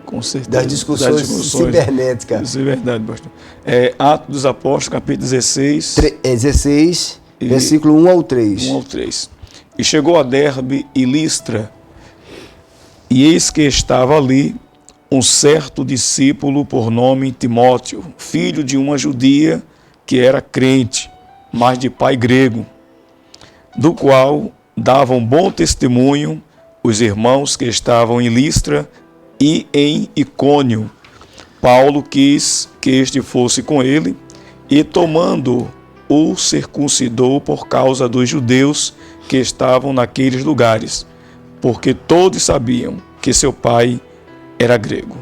com certeza, das discussões cibernéticas. Isso é verdade, pastor. Atos dos Apóstolos, capítulo 16. 16, versículo 1 ao 3. 1 ao 3. E chegou a Derbe e Listra, E eis que estava ali um certo discípulo por nome Timóteo, filho de uma judia que era crente, mas de pai grego, do qual davam bom testemunho os irmãos que estavam em Listra e em Icônio. Paulo quis que este fosse com ele, e tomando-o, o circuncidou por causa dos judeus que estavam naqueles lugares, porque todos sabiam que seu pai era grego.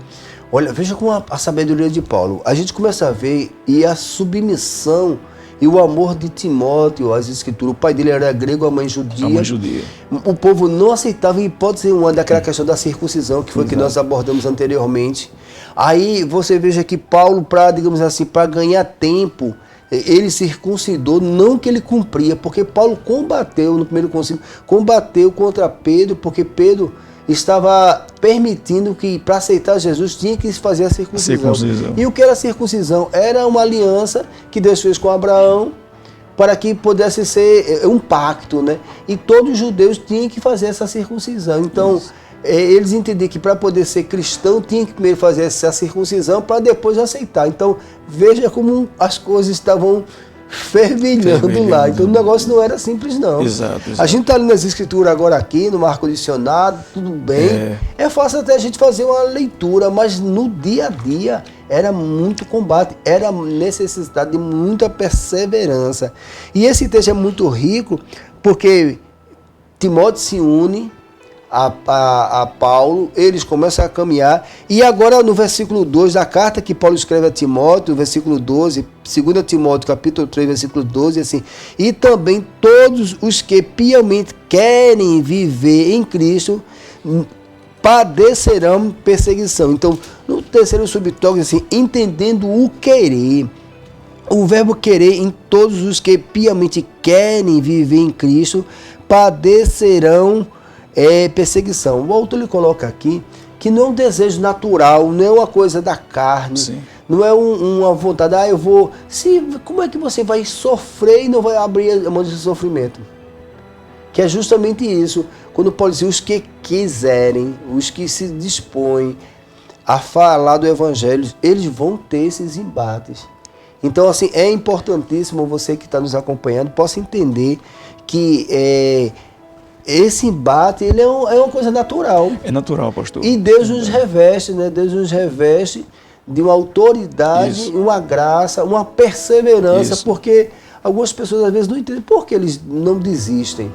Olha, veja como a sabedoria de Paulo. A gente começa a ver e a submissão e o amor de Timóteo às Escrituras. O pai dele era grego, a mãe judia. A mãe judia. O povo não aceitava em hipótese nenhuma daquela questão da circuncisão, que foi que nós abordamos anteriormente. Aí você veja que Paulo, digamos assim, para ganhar tempo, ele circuncidou, não que ele cumpria, porque Paulo combateu no primeiro concílio, combateu contra Pedro, porque Pedro estava permitindo que, para aceitar Jesus, tinha que se fazer a circuncisão. E o que era a circuncisão? Era uma aliança que Deus fez com Abraão para que pudesse ser um pacto, né? E todos os judeus tinham que fazer essa circuncisão. Então, eles entendiam que para poder ser cristão, tinha que primeiro fazer essa circuncisão para depois aceitar. Então, veja como as coisas estavam fervilhando lá. Então o negócio não era simples, não. Exato. A gente está lendo as escrituras agora aqui, no ar-condicionado, tudo bem. É fácil até a gente fazer uma leitura, mas no dia a dia era muito combate, era necessidade de muita perseverança. E esse texto é muito rico, porque Timóteo se une a Paulo, eles começam a caminhar, e agora no versículo 2 da carta que Paulo escreve a Timóteo, versículo 12, 2 Timóteo capítulo 3, versículo 12, assim, e também todos os que piamente querem viver em Cristo padecerão perseguição. Então, no terceiro subtópico, assim, entendendo o querer, o verbo querer em todos os que piamente querem viver em Cristo padecerão perseguição. O autor lhe coloca aqui que não é um desejo natural, não é uma coisa da carne, sim, não é uma vontade, eu vou... como é que você vai sofrer e não vai abrir a mão desse sofrimento? Que é justamente isso. Quando Paulo diz os que quiserem, os que se dispõem a falar do evangelho, eles vão ter esses embates. Então, assim, é importantíssimo você que está nos acompanhando possa entender que esse embate, ele é uma coisa natural. É natural, pastor. E Deus nos reveste, né? Deus nos reveste de uma autoridade, isso, uma graça, uma perseverança, isso, porque algumas pessoas às vezes não entendem por que eles não desistem.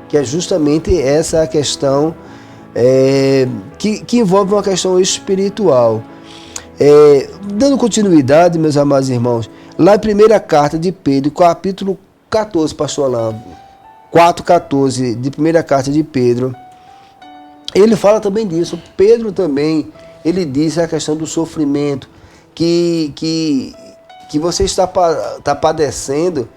Que é justamente essa a questão que envolve uma questão espiritual. Dando continuidade, meus amados irmãos, lá em primeira carta de Pedro, capítulo 14, pastor Alain, 4,14, de primeira carta de Pedro, ele fala também disso. Pedro também, ele diz a questão do sofrimento, que você está padecendo,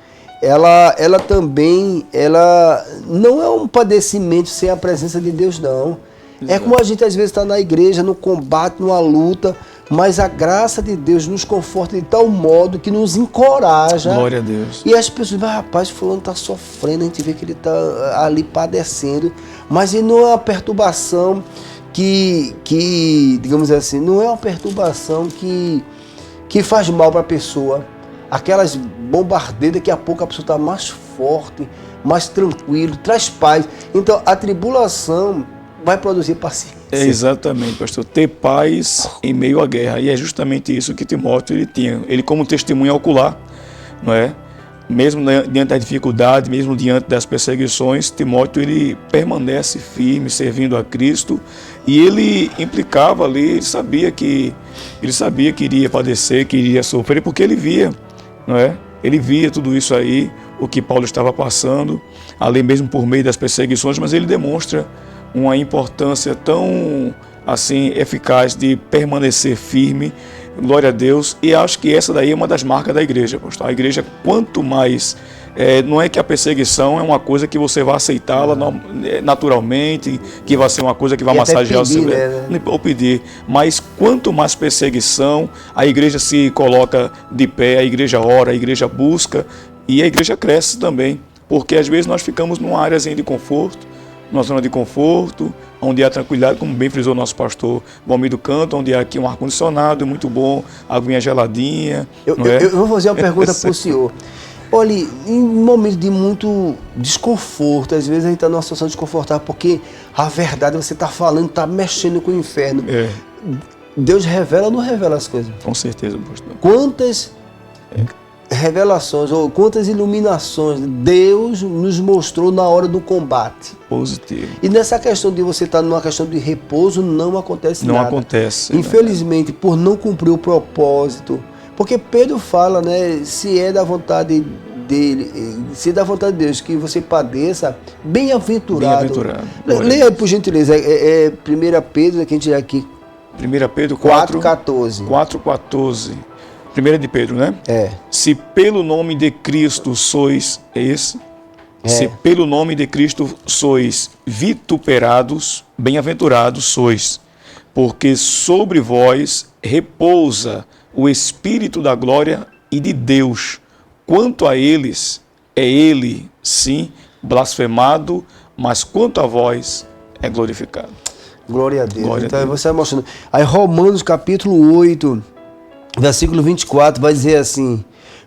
ela também, ela não é um padecimento sem a presença de Deus, não. Exato. É como a gente às vezes está na igreja, no combate, numa luta, mas a graça de Deus nos conforta de tal modo que nos encoraja. Glória a Deus. E as pessoas dizem, rapaz, fulano está sofrendo, a gente vê que ele está ali padecendo, mas ele não é uma perturbação que digamos assim, não é uma perturbação que faz mal para a pessoa. Aquelas bombardeiras, daqui a pouco a pessoa está mais forte, mais tranquilo, traz paz. Então a tribulação vai produzir paciência. Exatamente, pastor. Ter paz em meio à guerra. E é justamente isso que Timóteo ele tinha. Ele, como testemunha ocular, não é? Mesmo diante da dificuldade, mesmo diante das perseguições, Timóteo ele permanece firme, servindo a Cristo. E ele implicava ali, ele sabia que iria padecer, que iria sofrer, porque ele via, não é? Ele via tudo isso aí, o que Paulo estava passando, ali mesmo por meio das perseguições, mas ele demonstra uma importância tão assim eficaz de permanecer firme, glória a Deus, e acho que essa daí é uma das marcas da igreja, pastor. A igreja, quanto mais, não é que a perseguição é uma coisa que você vai aceitá-la naturalmente, que vai ser uma coisa que vai massagear o seu... Ou pedir, mas quanto mais perseguição, a igreja se coloca de pé, a igreja ora, a igreja busca, e a igreja cresce também, porque às vezes nós ficamos numa áreazinha de conforto, numa zona de conforto, onde há tranquilidade, como bem frisou nosso pastor Valmir do Canto, onde há aqui um ar-condicionado muito bom, aguinha geladinha. Eu vou fazer uma pergunta para o senhor. Olha, em momentos de muito desconforto, às vezes a gente está numa situação desconfortável, porque a verdade você está falando, está mexendo com o inferno. Deus revela ou não revela as coisas? Com certeza, pastor. Quantas revelações ou quantas iluminações Deus nos mostrou na hora do combate? Positivo. E nessa questão de você estar numa questão de repouso, não acontece nada. Não acontece. Infelizmente, por não cumprir o propósito. Porque Pedro fala, né, se é da vontade dele, se é da vontade de Deus que você padeça, bem-aventurado. Bem-aventurado. Leia por gentileza, 1 Pedro, que a gente lê aqui. 1 Pedro 4,14. 4,14. 1 de Pedro, né? Se pelo nome de Cristo sois, se pelo nome de Cristo sois vituperados, bem-aventurados sois, porque sobre vós repousa o Espírito da glória e de Deus. Quanto a eles, é ele, sim, blasfemado, mas quanto a vós, é glorificado. Glória a Deus. Glória então a Deus. você vai mostrando. Aí Romanos capítulo 8, versículo 24, vai dizer assim: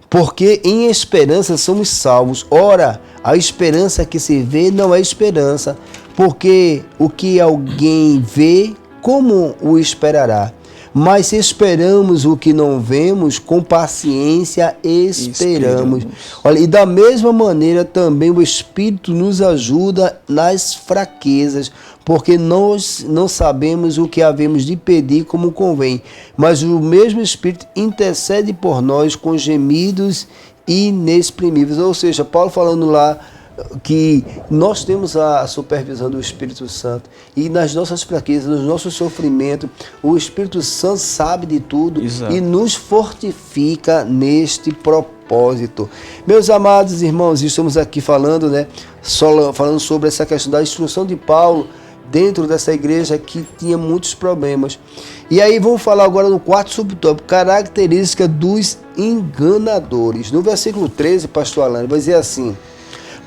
porque em esperança somos salvos. Ora, a esperança que se vê não é esperança, porque o que alguém vê, como o esperará? Mas se esperamos o que não vemos, com paciência esperamos. Olha, e da mesma maneira também o Espírito nos ajuda nas fraquezas, porque nós não sabemos o que havemos de pedir como convém, mas o mesmo Espírito intercede por nós com gemidos inexprimíveis. Ou seja, Paulo falando lá que nós temos a supervisão do Espírito Santo e nas nossas fraquezas, nos nossos sofrimentos, o Espírito Santo sabe de tudo. Exato. E nos fortifica neste propósito. Meus amados irmãos, estamos aqui falando, né, falando sobre essa questão da instrução de Paulo dentro dessa igreja que tinha muitos problemas. E aí vamos falar agora no quarto subtópico, característica dos enganadores. No versículo 13, pastor Alan, vai dizer assim: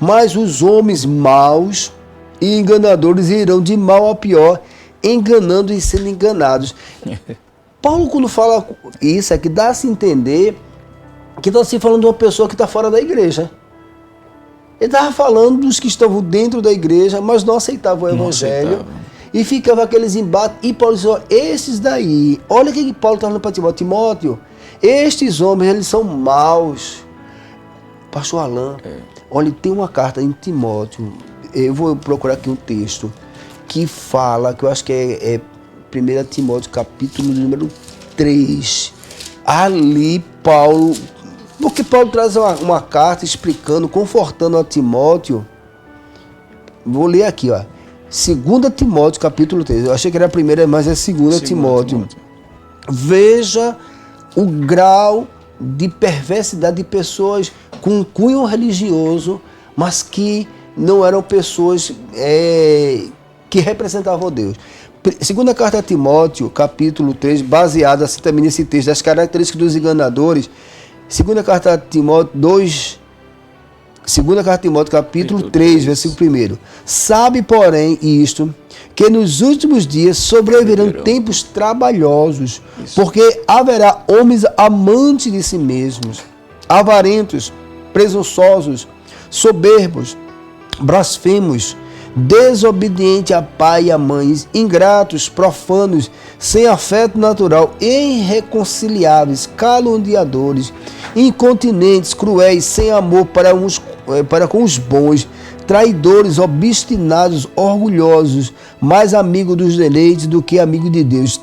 mas os homens maus e enganadores irão de mal a pior, enganando e sendo enganados. Paulo, quando fala isso aqui, dá-se entender que está se falando de uma pessoa que está fora da igreja. Ele estava falando dos que estavam dentro da igreja, mas não aceitavam o evangelho. E ficava aqueles embates. E Paulo disse: olha, esses daí, olha o que Paulo está falando para Timóteo. Estes homens, eles são maus. Pastor Alain, olha, tem uma carta em Timóteo, eu vou procurar aqui um texto, que fala, que eu acho que é 1 Timóteo, capítulo número 3. Ali Paulo, porque Paulo traz uma carta explicando, confortando a Timóteo. Vou ler aqui, ó. 2 Timóteo, capítulo 3. Eu achei que era a primeira, mas é 2 Timóteo. Veja o grau de perversidade de pessoas com um cunho religioso, mas que não eram pessoas que representavam Deus. Segunda carta a Timóteo, capítulo 3, baseada assim também nesse texto, das características dos enganadores. Segunda carta a Timóteo 2, segunda carta a Timóteo, capítulo 3, versículo 1. Sabe, porém, isto, que nos últimos dias sobrevirão tempos trabalhosos, porque haverá homens amantes de si mesmos, avarentos, presunçosos, soberbos, blasfemos, desobedientes a pai e a mãe, ingratos, profanos, sem afeto natural, irreconciliáveis, caluniadores, incontinentes, cruéis, sem amor para com os bons, traidores, obstinados, orgulhosos, mais amigo dos deleites do que amigo de Deus.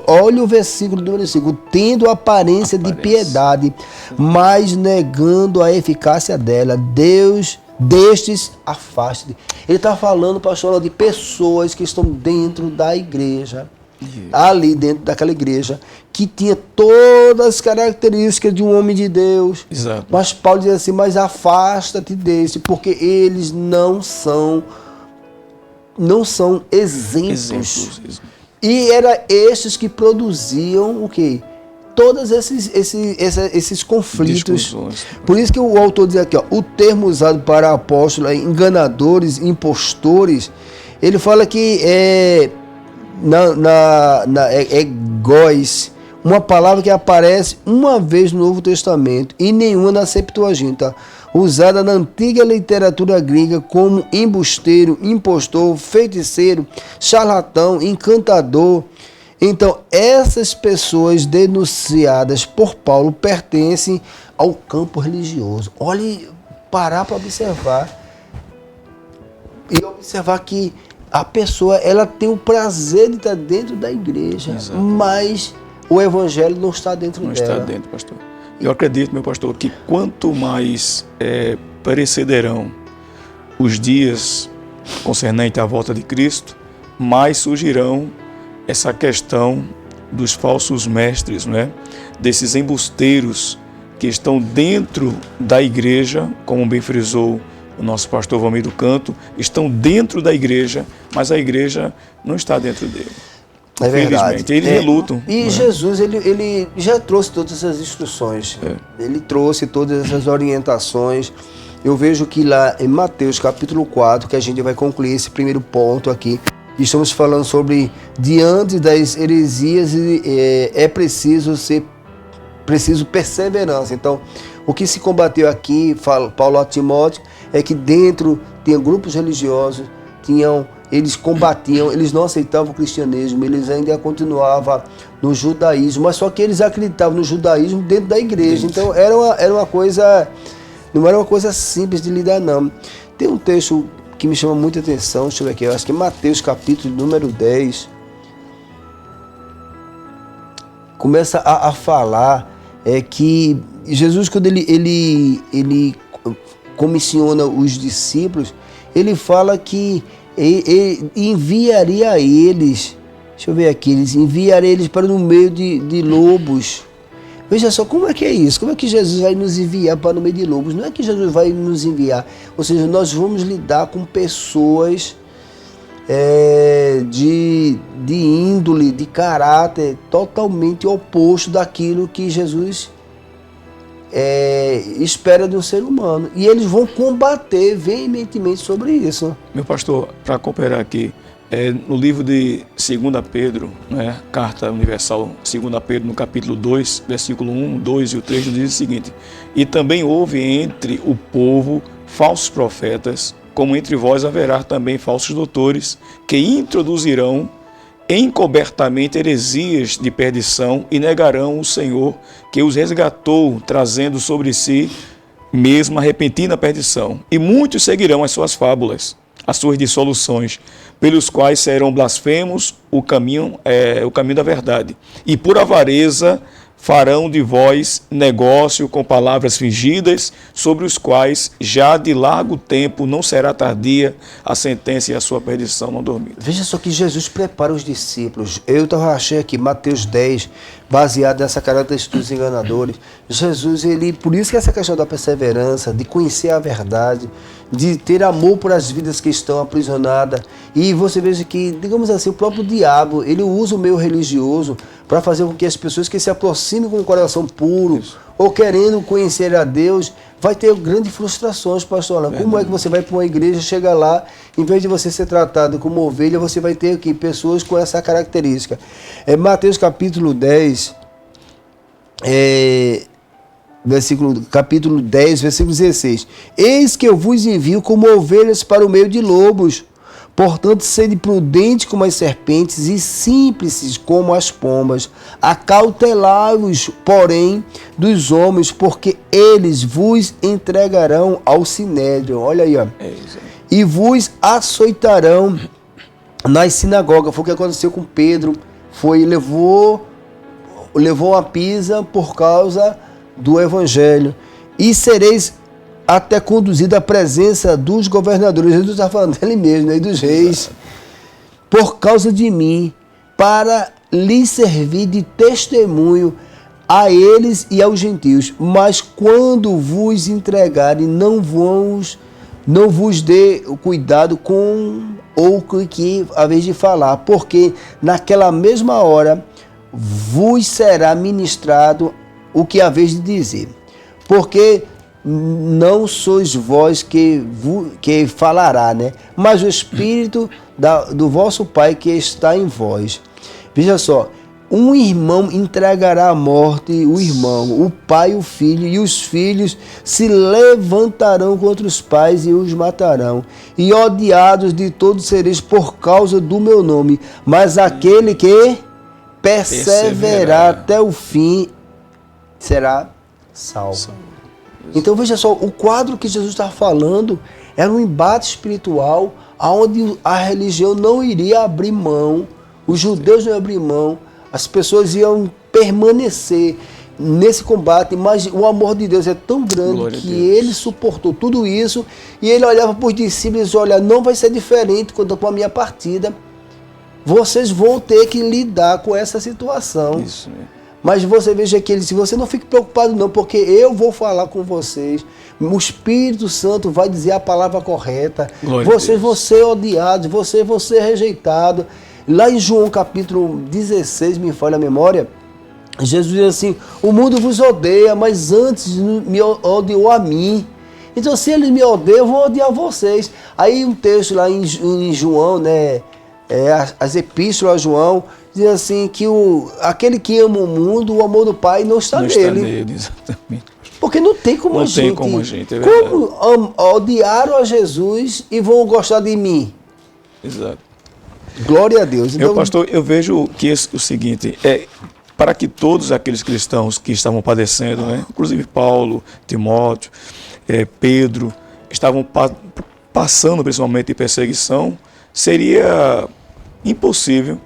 Olha o versículo do versículo. Tendo aparência de piedade, mas negando a eficácia dela. Deus destes afaste. Ele está falando, pastor, de pessoas que estão dentro da igreja. Ali dentro daquela igreja, que tinha todas as características de um homem de Deus. Exato. Mas Paulo diz assim: mas afasta-te desse, porque eles não são exemplos. E era estes que produziam o quê? todos esses conflitos. Discussões. Por isso que o autor diz aqui, ó, o termo usado para apóstolo é enganadores, impostores. Ele fala que é góis, uma palavra que aparece uma vez no Novo Testamento e nenhuma na Septuaginta, usada na antiga literatura grega como embusteiro, impostor, feiticeiro, charlatão, encantador. Então, essas pessoas denunciadas por Paulo pertencem ao campo religioso. Olhe, parar para observar e observar que a pessoa, ela tem o prazer de estar dentro da igreja, exato, mas o evangelho não está dentro dela. Não está dentro, pastor. Eu acredito, meu pastor, que quanto mais precederão os dias concernentes à volta de Cristo, mais surgirão essa questão dos falsos mestres, né? Desses embusteiros que estão dentro da igreja, como bem frisou o nosso pastor Valmir do Canto, estão dentro da igreja, mas a igreja não está dentro dele. É verdade. Eles relutam. E né? Jesus, ele já trouxe todas essas instruções. Ele trouxe todas essas orientações. Eu vejo que lá em Mateus capítulo 4, que a gente vai concluir esse primeiro ponto aqui, estamos falando sobre diante das heresias é preciso perseverança. Então, o que se combateu aqui, fala Paulo a Timóteo, é que dentro tinha grupos religiosos, eles combatiam, eles não aceitavam o cristianismo, eles ainda continuavam no judaísmo, mas só que eles acreditavam no judaísmo dentro da igreja. Então era uma coisa, não era uma coisa simples de lidar, não. Tem um texto que me chama muita atenção, deixa eu ver aqui, eu acho que é Mateus capítulo número 10, começa a falar que Jesus, quando ele comissiona os discípulos, ele fala que ele enviaria a eles, deixa eu ver aqui, eles enviaria eles para no meio de lobos. Veja só, como é que é isso? Como é que Jesus vai nos enviar para no meio de lobos? Não é que Jesus vai nos enviar, ou seja, nós vamos lidar com pessoas de índole, de caráter totalmente oposto daquilo que Jesus espera de um ser humano. E eles vão combater veementemente sobre isso. Meu pastor, para cooperar aqui, no livro de 2 Pedro, né, Carta Universal 2 Pedro, no capítulo 2, versículo 1, 2 e o 3, diz o seguinte: e também houve entre o povo falsos profetas, como entre vós haverá também falsos doutores, que introduzirão encobertamente heresias de perdição e negarão o Senhor que os resgatou, trazendo sobre si mesmo a repentina perdição. E muitos seguirão as suas fábulas, as suas dissoluções, pelos quais serão blasfemos o caminho da verdade. E por avareza farão de vós negócio com palavras fingidas, sobre os quais já de largo tempo não será tardia a sentença e a sua perdição não dormida. Veja só que Jesus prepara os discípulos. Eu achei aqui Mateus 10, baseado nessa característica dos enganadores. Jesus, por isso que essa questão da perseverança, de conhecer a verdade, de ter amor por as vidas que estão aprisionadas. E você veja que, digamos assim, o próprio diabo, ele usa o meio religioso para fazer com que as pessoas que se aproximem com o coração puro, ou querendo conhecer a Deus, vai ter grandes frustrações, pastor Alan. Como é que você vai para uma igreja, chega lá, em vez de você ser tratado como ovelha, você vai ter aqui pessoas com essa característica. Mateus capítulo 10, capítulo 10, versículo 16. Eis que eu vos envio como ovelhas para o meio de lobos. Portanto, sede prudentes como as serpentes e simples como as pombas. Acautelai-vos, porém, dos homens, porque eles vos entregarão ao sinédrio. Olha aí, ó. E vos açoitarão nas sinagogas. Foi o que aconteceu com Pedro. Levou uma pisa por causa do evangelho. E sereis até conduzido à presença dos governadores. Jesus está falando dele mesmo, né, e dos reis, por causa de mim, para lhes servir de testemunho a eles e aos gentios. Mas quando vos entregarem, não vos dê cuidado com ou que a vez de falar, porque naquela mesma hora vos será ministrado o que haveis de dizer. Porque não sois vós que falará, né? Mas o Espírito do vosso Pai que está em vós. Veja só, um irmão entregará à morte o irmão, o pai o filho, e os filhos se levantarão contra os pais e os matarão. E odiados de todos sereis por causa do meu nome. Mas aquele que perseverar até o fim será salvo. Então veja só, o quadro que Jesus está falando era um embate espiritual onde a religião não iria abrir mão, os judeus não iam abrir mão, as pessoas iam permanecer nesse combate, mas o amor de Deus é tão grande que ele suportou tudo isso e ele olhava para os discípulos e dizia, olha, não vai ser diferente quanto com a minha partida, vocês vão ter que lidar com essa situação. Isso, né? Mas você veja que ele disse, você não fique preocupado não, porque eu vou falar com vocês, o Espírito Santo vai dizer a palavra correta, vocês vão ser odiados, vocês vão ser rejeitados. Lá em João capítulo 16, me falha a memória, Jesus diz assim, o mundo vos odeia, mas antes me odiou a mim. Então se eles me odeiam, eu vou odiar vocês. Aí um texto lá em João, né, as epístolas a João, diz assim que aquele que ama o mundo, o amor do Pai não está nele. Está nele, exatamente. Porque não tem como a gente. Como odiaram a Jesus e vão gostar de mim. Exato. Glória a Deus. Então, pastor, eu vejo que o seguinte, para que todos aqueles cristãos que estavam padecendo, né, inclusive Paulo, Timóteo, Pedro, estavam passando principalmente de perseguição, seria impossível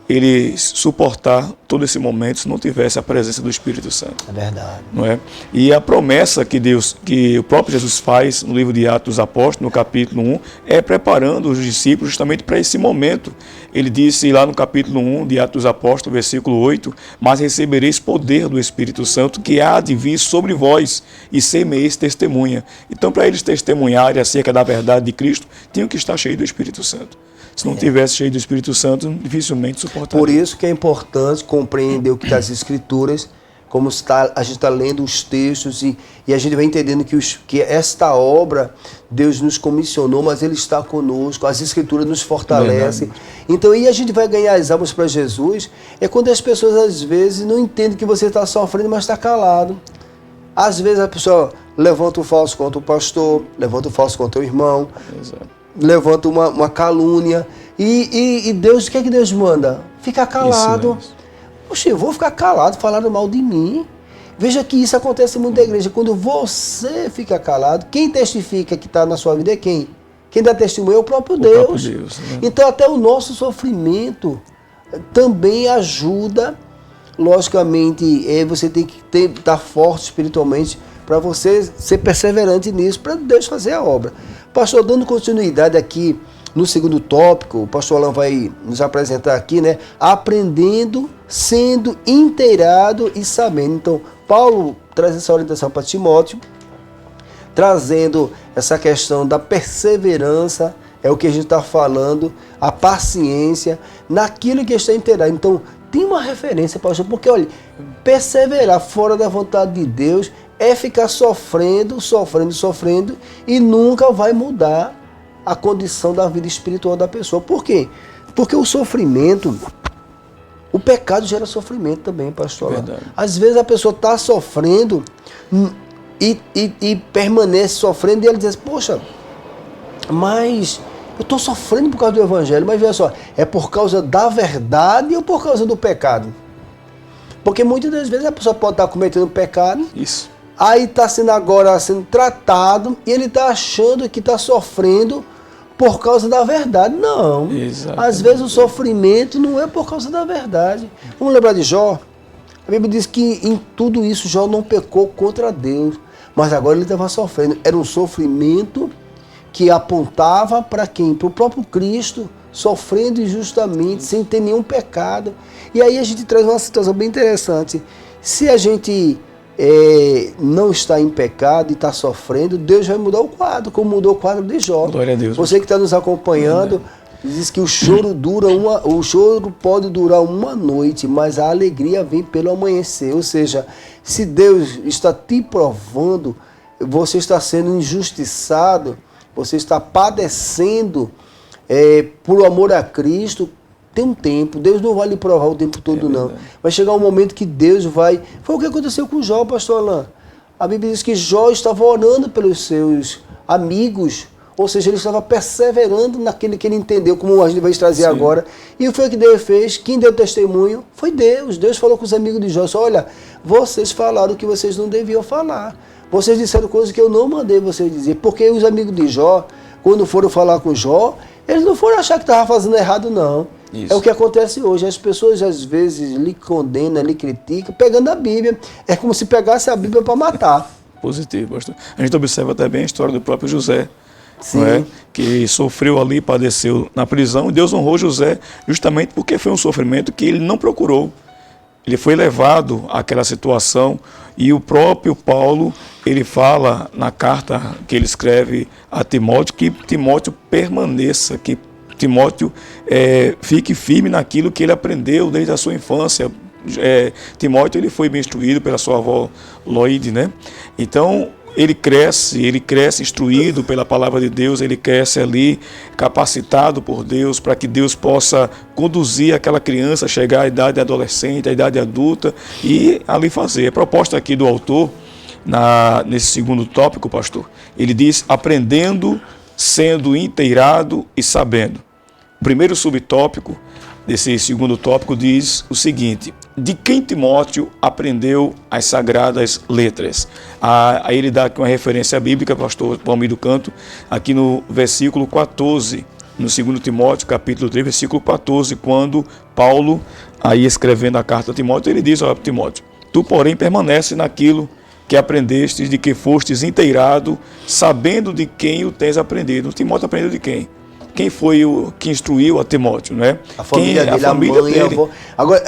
ele suportar todo esse momento se não tivesse a presença do Espírito Santo. É verdade. Não é? E a promessa que o próprio Jesus faz no livro de Atos dos Apóstolos, no capítulo 1, é preparando os discípulos justamente para esse momento. Ele disse lá no capítulo 1 de Atos dos Apóstolos, versículo 8, mas recebereis poder do Espírito Santo que há de vir sobre vós e semeis testemunha. Então, para eles testemunharem acerca da verdade de Cristo, tinham que estar cheios do Espírito Santo. Se não tivesse cheio do Espírito Santo, dificilmente suportaria. Por isso que é importante compreender o que está nas Escrituras, como a gente está lendo os textos e a gente vai entendendo que esta obra Deus nos comissionou, mas Ele está conosco, as Escrituras nos fortalecem. Então, e a gente vai ganhar as almas para Jesus, é quando as pessoas às vezes não entendem que você está sofrendo, mas está calado. Às vezes a pessoa levanta o falso contra o pastor, levanta o falso contra o irmão. Exato. Levanta uma calúnia e Deus, o que é que Deus manda? Ficar calado. Poxa, eu vou ficar calado, falaram mal de mim. Veja que isso acontece muito na igreja. Quando você fica calado, quem testifica que está na sua vida é quem? Quem dá testemunho é o próprio Deus. Né? Então até o nosso sofrimento também ajuda. Logicamente, você tem que estar forte espiritualmente para você ser perseverante nisso, para Deus fazer a obra. Pastor, dando continuidade aqui no segundo tópico, o pastor Alan vai nos apresentar aqui, né? Aprendendo, sendo inteirado e sabendo. Então, Paulo traz essa orientação para Timóteo, trazendo essa questão da perseverança, é o que a gente está falando, a paciência, naquilo que está inteirado. Então, tem uma referência, pastor, porque, olha, perseverar fora da vontade de Deus é ficar sofrendo e nunca vai mudar a condição da vida espiritual da pessoa. Por quê? Porque o sofrimento, o pecado gera sofrimento também, pastor. Verdade. Às vezes a pessoa está sofrendo e permanece sofrendo e ela diz, poxa, mas eu estou sofrendo por causa do evangelho, mas veja só, é por causa da verdade ou por causa do pecado? Porque muitas das vezes a pessoa pode estar cometendo pecado. Isso. Aí está sendo tratado e ele está achando que está sofrendo por causa da verdade. Não. Exatamente. Às vezes o sofrimento não é por causa da verdade. Vamos lembrar de Jó? A Bíblia diz que em tudo isso Jó não pecou contra Deus, mas agora ele estava sofrendo. Era um sofrimento que apontava para quem? Para o próprio Cristo, sofrendo injustamente, sem ter nenhum pecado. E aí a gente traz uma situação bem interessante. Se a gente não está em pecado e está sofrendo, Deus vai mudar o quadro, como mudou o quadro de Jó. Glória a Deus. Você que está nos acompanhando, Diz que o choro pode durar uma noite, mas a alegria vem pelo amanhecer. Ou seja, se Deus está te provando, você está sendo injustiçado, você está padecendo por amor a Cristo, tem um tempo. Deus não vai lhe provar o tempo todo, não. Vai chegar um momento que Deus vai... Foi o que aconteceu com Jó, pastor Alain. A Bíblia diz que Jó estava orando pelos seus amigos, ou seja, ele estava perseverando naquele que ele entendeu, como a gente vai trazer agora. E foi o que Deus fez. Quem deu testemunho foi Deus. Deus falou com os amigos de Jó, olha, vocês falaram o que vocês não deviam falar. Vocês disseram coisas que eu não mandei vocês dizer. Porque os amigos de Jó, quando foram falar com Jó, eles não foram achar que estava fazendo errado, não. Isso. É o que acontece hoje. As pessoas, às vezes, lhe condenam, lhe criticam, pegando a Bíblia. É como se pegasse a Bíblia para matar. Positivo, pastor. A gente observa também a história do próprio José. Sim. Não é? Que sofreu ali, padeceu na prisão, e Deus honrou José justamente porque foi um sofrimento que ele não procurou. Ele foi levado àquela situação, e o próprio Paulo, ele fala na carta que ele escreve a Timóteo, que Timóteo permaneça, que Timóteo fique firme naquilo que ele aprendeu desde a sua infância. Timóteo, ele foi bem instruído pela sua avó Loide, né? Então, ele cresce instruído pela palavra de Deus, ele cresce ali capacitado por Deus para que Deus possa conduzir aquela criança a chegar à idade adolescente, à idade adulta e ali fazer. A proposta aqui do autor, nesse segundo tópico, pastor, ele diz aprendendo, sendo inteirado e sabendo. O primeiro subtópico desse segundo tópico diz o seguinte: de quem Timóteo aprendeu as sagradas letras? Aí ele dá aqui uma referência bíblica, pastor Palmir do Canto, aqui no versículo 14, no 2 Timóteo, capítulo 3, versículo 14, quando Paulo, aí escrevendo a carta a Timóteo, ele diz: ó, Timóteo, tu porém permanece naquilo que aprendestes, de que fostes inteirado, sabendo de quem o tens aprendido. Timóteo aprendeu de quem? Quem foi o que instruiu a Timóteo, né? A família dele, a mãe dele. A avó. Agora,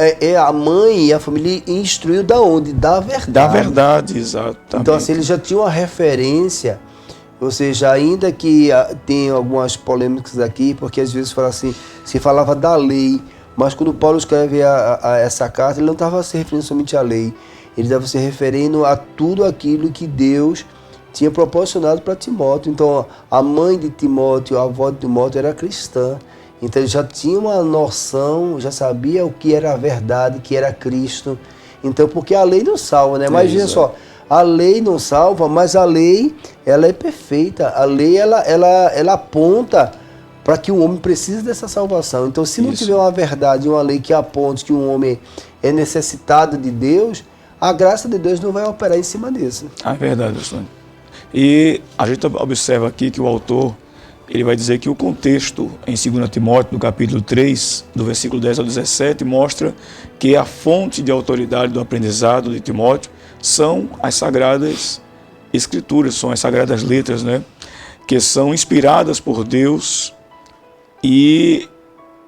a mãe e a família instruiu da onde? Da verdade. Da verdade, exatamente. Então, assim, ele já tinha uma referência, ou seja, ainda que tem algumas polêmicas aqui, porque às vezes fala assim, se falava da lei, mas quando Paulo escreve essa carta, ele não estava se referindo somente à lei, ele estava se referindo a tudo aquilo que Deus tinha proporcionado para Timóteo. Então, a mãe de Timóteo, a avó de Timóteo era cristã. Então, ele já tinha uma noção, já sabia o que era a verdade, que era Cristo. Então, porque a lei não salva, né? Mas, veja só, a lei não salva, mas a lei, ela é perfeita. A lei, ela aponta para que o homem precise dessa salvação. Então, se não tiver uma verdade, uma lei que aponte que um homem é necessitado de Deus, a graça de Deus não vai operar em cima disso. É verdade, pastor. E a gente observa aqui que o autor, ele vai dizer que o contexto em 2 Timóteo, no capítulo 3, do versículo 10 ao 17, mostra que a fonte de autoridade do aprendizado de Timóteo são as sagradas escrituras, são as sagradas letras, né? Que são inspiradas por Deus. E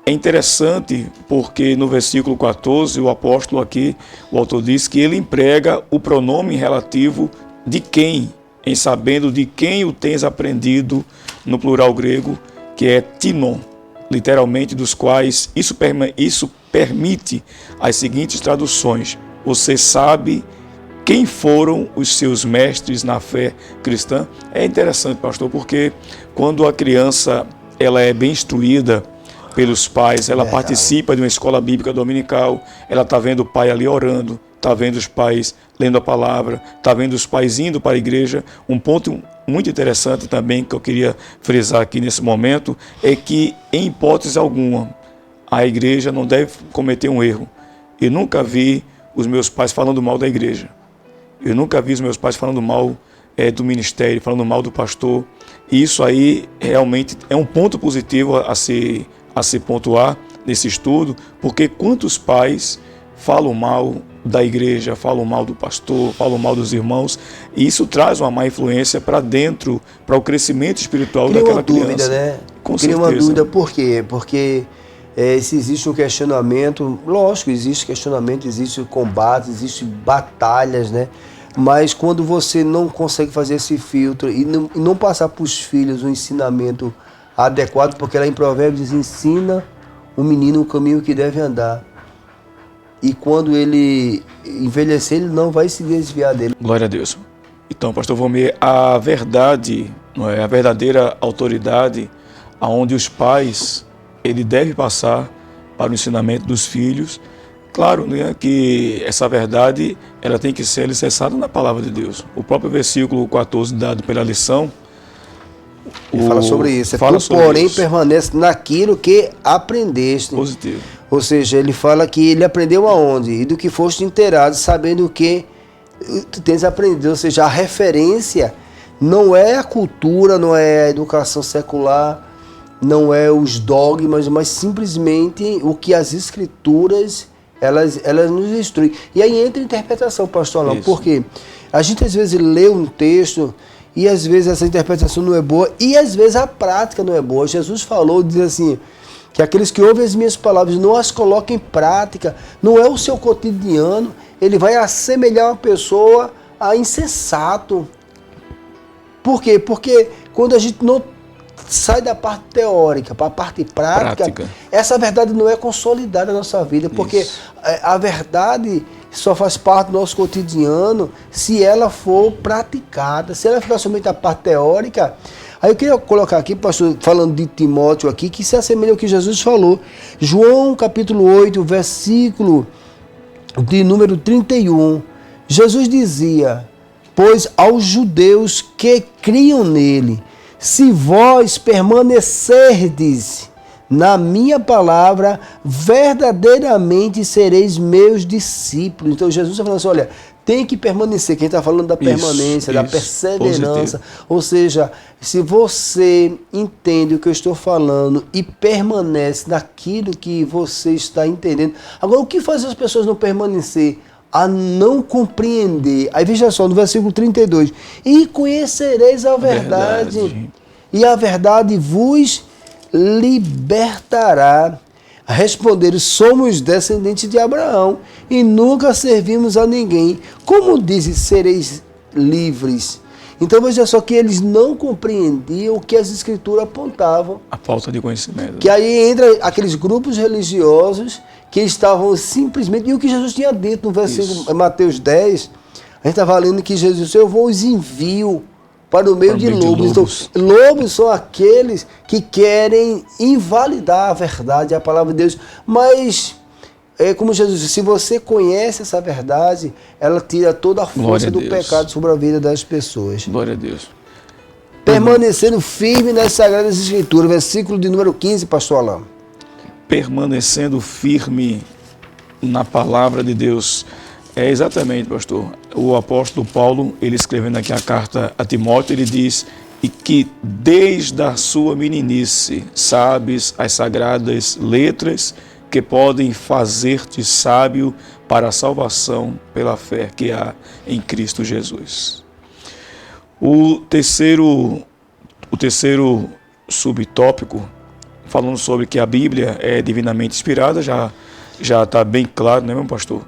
é interessante porque no versículo 14, o apóstolo aqui, o autor diz que ele emprega o pronome relativo de quem, em sabendo de quem o tens aprendido, no plural grego, que é tinon, literalmente dos quais isso permite as seguintes traduções: você sabe quem foram os seus mestres na fé cristã. É interessante, pastor, porque quando a criança ela é bem instruída pelos pais, ela participa de uma escola bíblica dominical, ela está vendo o pai ali orando, está vendo os pais lendo a palavra, está vendo os pais indo para a igreja. Um ponto muito interessante também que eu queria frisar aqui nesse momento é que, em hipótese alguma, a igreja não deve cometer um erro. Eu nunca vi os meus pais falando mal da igreja. Eu nunca vi os meus pais falando mal do ministério, falando mal do pastor. E isso aí realmente é um ponto positivo a se pontuar nesse estudo, porque quantos pais falam mal da igreja, falam mal do pastor, falam mal dos irmãos, e isso traz uma má influência para dentro, para o crescimento espiritual daquela criança. Cria uma dúvida, né? Com Cria certeza. uma dúvida, por quê? Porque se existe um questionamento, lógico, existe questionamento, existe combate, existe batalhas, né? Mas quando você não consegue fazer esse filtro e não passar para os filhos o ensinamento adequado, porque lá em Provérbios diz, ensina o menino o caminho que deve andar. E quando ele envelhecer, ele não vai se desviar dele. Glória a Deus. Então, pastor Valmir, a verdade, não é, a verdadeira autoridade, aonde os pais, ele deve passar para o ensinamento dos filhos. Claro, né, que essa verdade, ela tem que ser alicerçada na palavra de Deus. O próprio versículo 14 dado pela lição, Ele fala sobre isso. Fala tu, sobre porém, isso. permanece naquilo que aprendeste. Positivo. Ou seja, ele fala que ele aprendeu aonde? E do que foste inteirado, sabendo o que tu tens aprendido. Ou seja, a referência não é a cultura, não é a educação secular, não é os dogmas, mas simplesmente o que as escrituras elas nos instruem. E aí entra a interpretação, pastor Alain, porque a gente às vezes lê um texto e às vezes essa interpretação não é boa e às vezes a prática não é boa. Jesus falou, diz assim, que aqueles que ouvem as minhas palavras não as colocam em prática, não é o seu cotidiano, ele vai assemelhar uma pessoa a insensato. Por quê? Porque quando a gente não sai da parte teórica para a parte prática, essa verdade não é consolidada na nossa vida, porque a verdade só faz parte do nosso cotidiano se ela for praticada. Se ela ficar somente a parte teórica. Aí eu queria colocar aqui, pastor, falando de Timóteo aqui, que se assemelha ao que Jesus falou. João capítulo 8, versículo de número 31. Jesus dizia, pois aos judeus que criam nele, se vós permanecerdes na minha palavra, verdadeiramente sereis meus discípulos. Então Jesus está falando assim, olha, tem que permanecer. Quem está falando da permanência, da perseverança. Positivo. Ou seja, se você entende o que eu estou falando e permanece naquilo que você está entendendo. Agora, o que faz as pessoas não permanecer? A não compreender. Aí veja só, no versículo 32. E conhecereis a verdade. E a verdade vos libertará. Responderam, somos descendentes de Abraão e nunca servimos a ninguém. Como dizes, sereis livres? Então veja só que eles não compreendiam o que as escrituras apontavam. A falta de conhecimento. Que aí entra aqueles grupos religiosos que estavam simplesmente... E o que Jesus tinha dito no versículo Mateus 10, a gente estava lendo que Jesus disse, eu vos envio para o meio de lobos. Então, lobos são aqueles que querem invalidar a verdade, a palavra de Deus. Mas, como Jesus disse, se você conhece essa verdade, ela tira toda a força do pecado sobre a vida das pessoas. Glória a Deus. Permanecendo firme nas Sagradas Escrituras, versículo de número 15, pastor Alain. Permanecendo firme na palavra de Deus. É exatamente, pastor. O apóstolo Paulo, ele escrevendo aqui a carta a Timóteo, ele diz e que desde a sua meninice sabes as sagradas letras que podem fazer-te sábio para a salvação pela fé que há em Cristo Jesus. O terceiro subtópico, falando sobre que a Bíblia é divinamente inspirada, já está bem claro, né, meu pastor?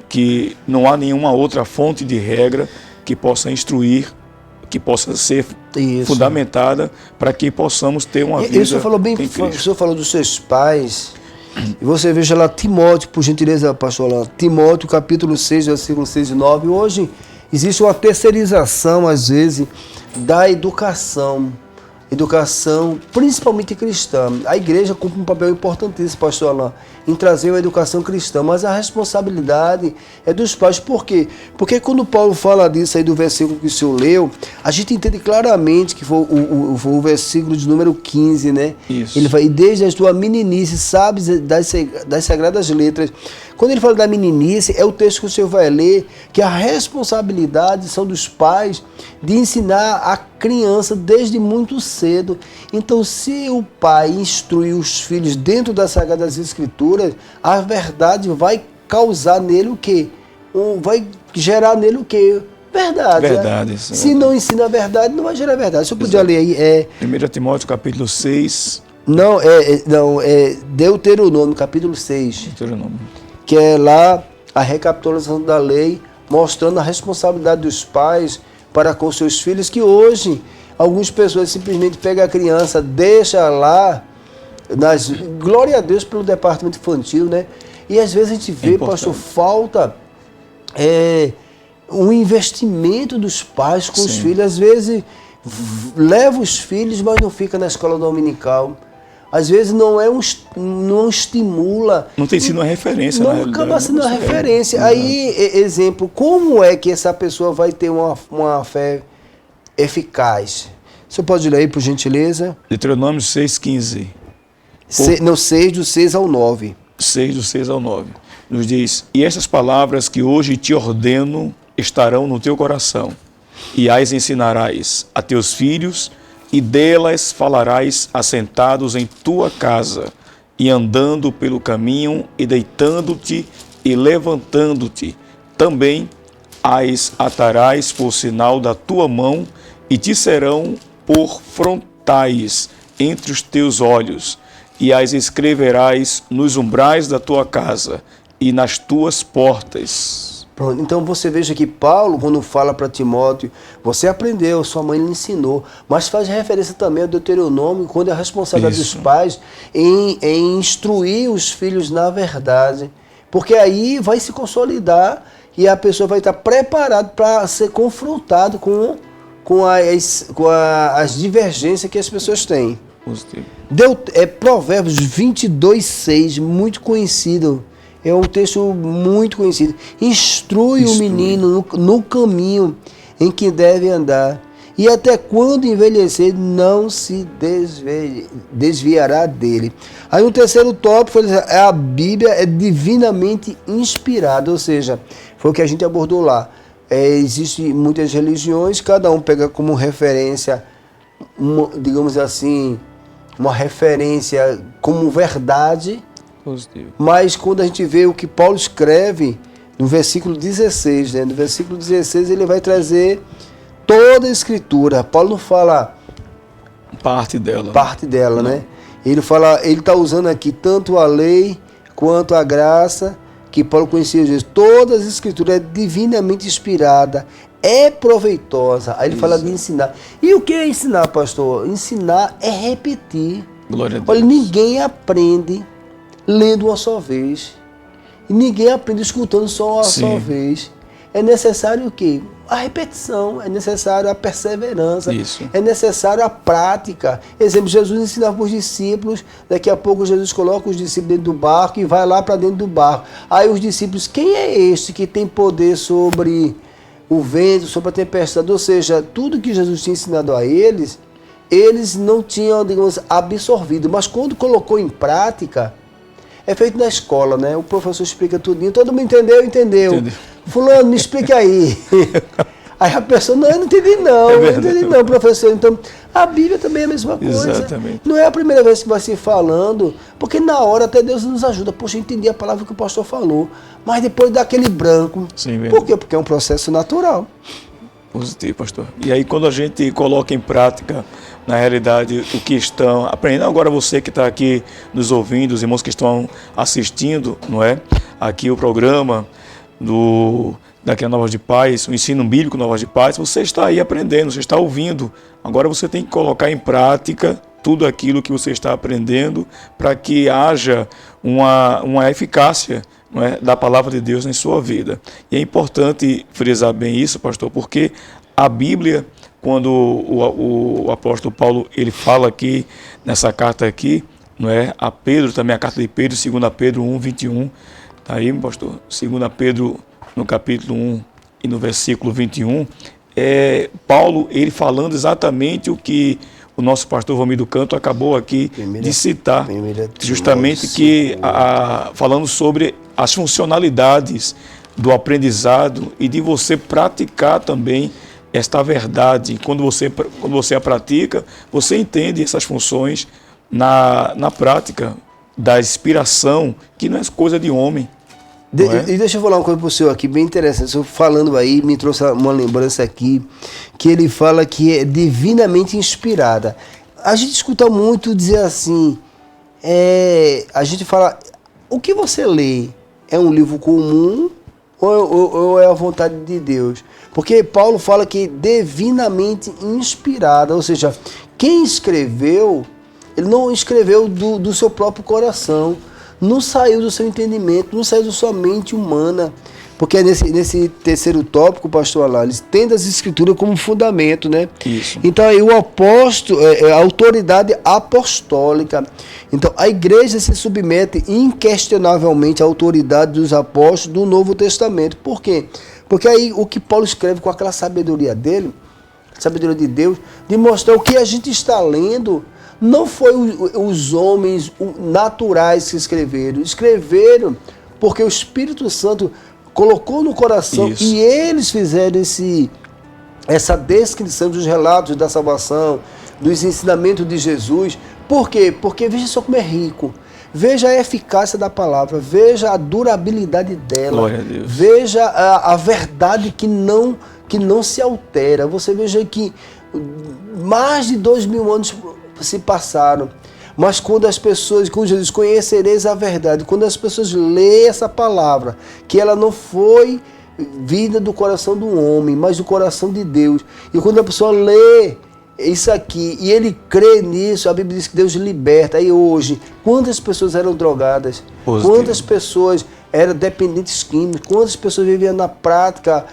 Que não há nenhuma outra fonte de regra que possa instruir, que possa ser fundamentada para que possamos ter uma vida. Isso falou bem, o senhor falou dos seus pais, e você veja lá Timóteo, por gentileza, pastor Alain, Timóteo capítulo 6, versículo 6 e 9, hoje existe uma terceirização, às vezes, da educação principalmente cristã. A igreja cumpre um papel importantíssimo, pastor Alain, em trazer uma educação cristã, mas a responsabilidade é dos pais. Por quê? Porque quando Paulo fala disso aí do versículo que o senhor leu, a gente entende claramente que foi o versículo de número 15, né? Isso. Ele vai, e desde a tua meninice, sabes das sagradas letras. Quando ele fala da meninice, é o texto que o senhor vai ler, que a responsabilidade são dos pais de ensinar a criança desde muito cedo. Então, se o pai instrui os filhos dentro das Sagradas Escrituras, a verdade vai causar nele o quê? Vai gerar nele o quê? Verdade. Verdade. Né? Se não ensina a verdade, não vai gerar verdade. Se eu podia ler aí... 1 Timóteo capítulo 6... Não, é Deuteronômio, capítulo 6. Deuteronômio. Que é lá a recapitulação da lei, mostrando a responsabilidade dos pais para com seus filhos, que hoje Algumas pessoas simplesmente pegam a criança, deixa lá, glória a Deus pelo departamento infantil, né? E às vezes a gente vê, pastor, falta um investimento dos pais com os filhos. Às vezes leva os filhos, mas não fica na escola dominical. Às vezes não estimula. Não tem sido uma referência, não acaba sendo uma referência. Aí, exemplo, como é que essa pessoa vai ter uma fé eficaz? Você pode ler aí, por gentileza? Deuteronômio 6,15. 6, do 6 ao 9. 6, do 6 ao 9. Nos diz: e estas palavras que hoje te ordeno estarão no teu coração, e as ensinarás a teus filhos, e delas falarás assentados em tua casa, e andando pelo caminho, e deitando-te e levantando-te. Também as atarás por sinal da tua mão, e te serão por frontais entre os teus olhos, e as escreverás nos umbrais da tua casa e nas tuas portas. Pronto, então você veja que Paulo, quando fala para Timóteo, você aprendeu, sua mãe lhe ensinou, mas faz referência também ao Deuteronômio, quando é a responsabilidade dos pais em instruir os filhos na verdade, porque aí vai se consolidar e a pessoa vai estar preparada para ser confrontado com as divergências que as pessoas têm. Provérbios 22:6, muito conhecido. É um texto muito conhecido. Instrui o menino no caminho em que deve andar, e até quando envelhecer não se desviará dele. Aí o terceiro tópico foi a Bíblia é divinamente inspirada, ou seja, foi o que a gente abordou lá. Existem muitas religiões, cada um pega como referência, digamos assim, uma referência como verdade. Positivo. Mas quando a gente vê o que Paulo escreve no versículo 16, né? No versículo 16 ele vai trazer toda a escritura. Paulo não fala parte dela, né? Ele está usando aqui tanto a lei quanto a graça, que Paulo conhecia Jesus. Toda a escritura é divinamente inspirada, é proveitosa. Aí ele fala de ensinar. E o que é ensinar, pastor? Ensinar é repetir. Glória a Deus. Olha, ninguém aprende lendo uma só vez. E ninguém aprende escutando só uma só vez. É necessário o quê? A repetição, é necessário a perseverança, é necessário a prática. Exemplo, Jesus ensinava para os discípulos, daqui a pouco Jesus coloca os discípulos dentro do barco e vai lá para dentro do barco. Aí os discípulos, quem é este que tem poder sobre o vento, sobre a tempestade? Ou seja, tudo que Jesus tinha ensinado a eles, eles não tinham, digamos, absorvido. Mas quando colocou em prática, é feito na escola, né? O professor explica tudinho, todo mundo entendeu. Fulano, me explica aí. Aí a pessoa, não, eu não entendi não, professor. Então, a Bíblia também é a mesma coisa. Exatamente. Não é a primeira vez que vai se falando, porque na hora até Deus nos ajuda. Poxa, eu entendi a palavra que o pastor falou, mas depois dá aquele branco. Sim, por quê? Porque é um processo natural. Positivo, pastor. E aí quando a gente coloca em prática, na realidade, o que estão aprendendo, agora você que está aqui nos ouvindo, os irmãos que estão assistindo, não é? Aqui o programa daqui a Novas de Paz, o ensino bíblico Novas de Paz, você está aí aprendendo, você está ouvindo. Agora você tem que colocar em prática tudo aquilo que você está aprendendo para que haja uma eficácia, não é, da palavra de Deus em sua vida. E é importante frisar bem isso, pastor, porque a Bíblia, quando o apóstolo Paulo ele fala aqui, nessa carta aqui, não é, a Pedro, também a carta de Pedro, 2 Pedro 1:21, está aí, pastor? 2 Pedro, no capítulo 1 e no versículo 21, Paulo, ele falando exatamente o que o nosso pastor Vomir do Canto acabou aqui de citar, justamente que falando sobre as funcionalidades do aprendizado e de você praticar também esta verdade. Quando você a pratica, você entende essas funções na prática da inspiração, que não é coisa de homem. E deixa eu falar uma coisa para o senhor aqui, bem interessante. O senhor falando aí, me trouxe uma lembrança aqui, que ele fala que é divinamente inspirada. A gente escuta muito dizer assim, a gente fala, o que você lê é um livro comum ou é a vontade de Deus? Porque Paulo fala que divinamente inspirada, ou seja, quem escreveu, ele não escreveu do seu próprio coração, não saiu do seu entendimento, não saiu da sua mente humana. Porque nesse terceiro tópico, pastor Alain, eles têm as escrituras como fundamento, né? Isso. Então aí o apóstolo, a autoridade apostólica. Então a igreja se submete inquestionavelmente à autoridade dos apóstolos do Novo Testamento. Por quê? Porque aí o que Paulo escreve com aquela sabedoria dele, sabedoria de Deus, de mostrar o que a gente está lendo, não foi os homens naturais que escreveram porque o Espírito Santo colocou no coração. Isso. E eles fizeram essa descrição dos relatos da salvação, dos ensinamentos de Jesus. Por quê? Porque veja só como é rico. Veja a eficácia da palavra, veja a durabilidade dela. Glória a Deus. Veja a verdade que não se altera. Você veja que mais de 2000 anos se passaram. Mas quando as pessoas, com Jesus, conhecereis a verdade, quando as pessoas leem essa palavra, que ela não foi vinda do coração do homem, mas do coração de Deus, e quando a pessoa lê isso aqui, e ele crê nisso, a Bíblia diz que Deus liberta. Aí hoje, quantas pessoas eram drogadas? Quantas pessoas eram dependentes químicos? Quantas pessoas viviam na prática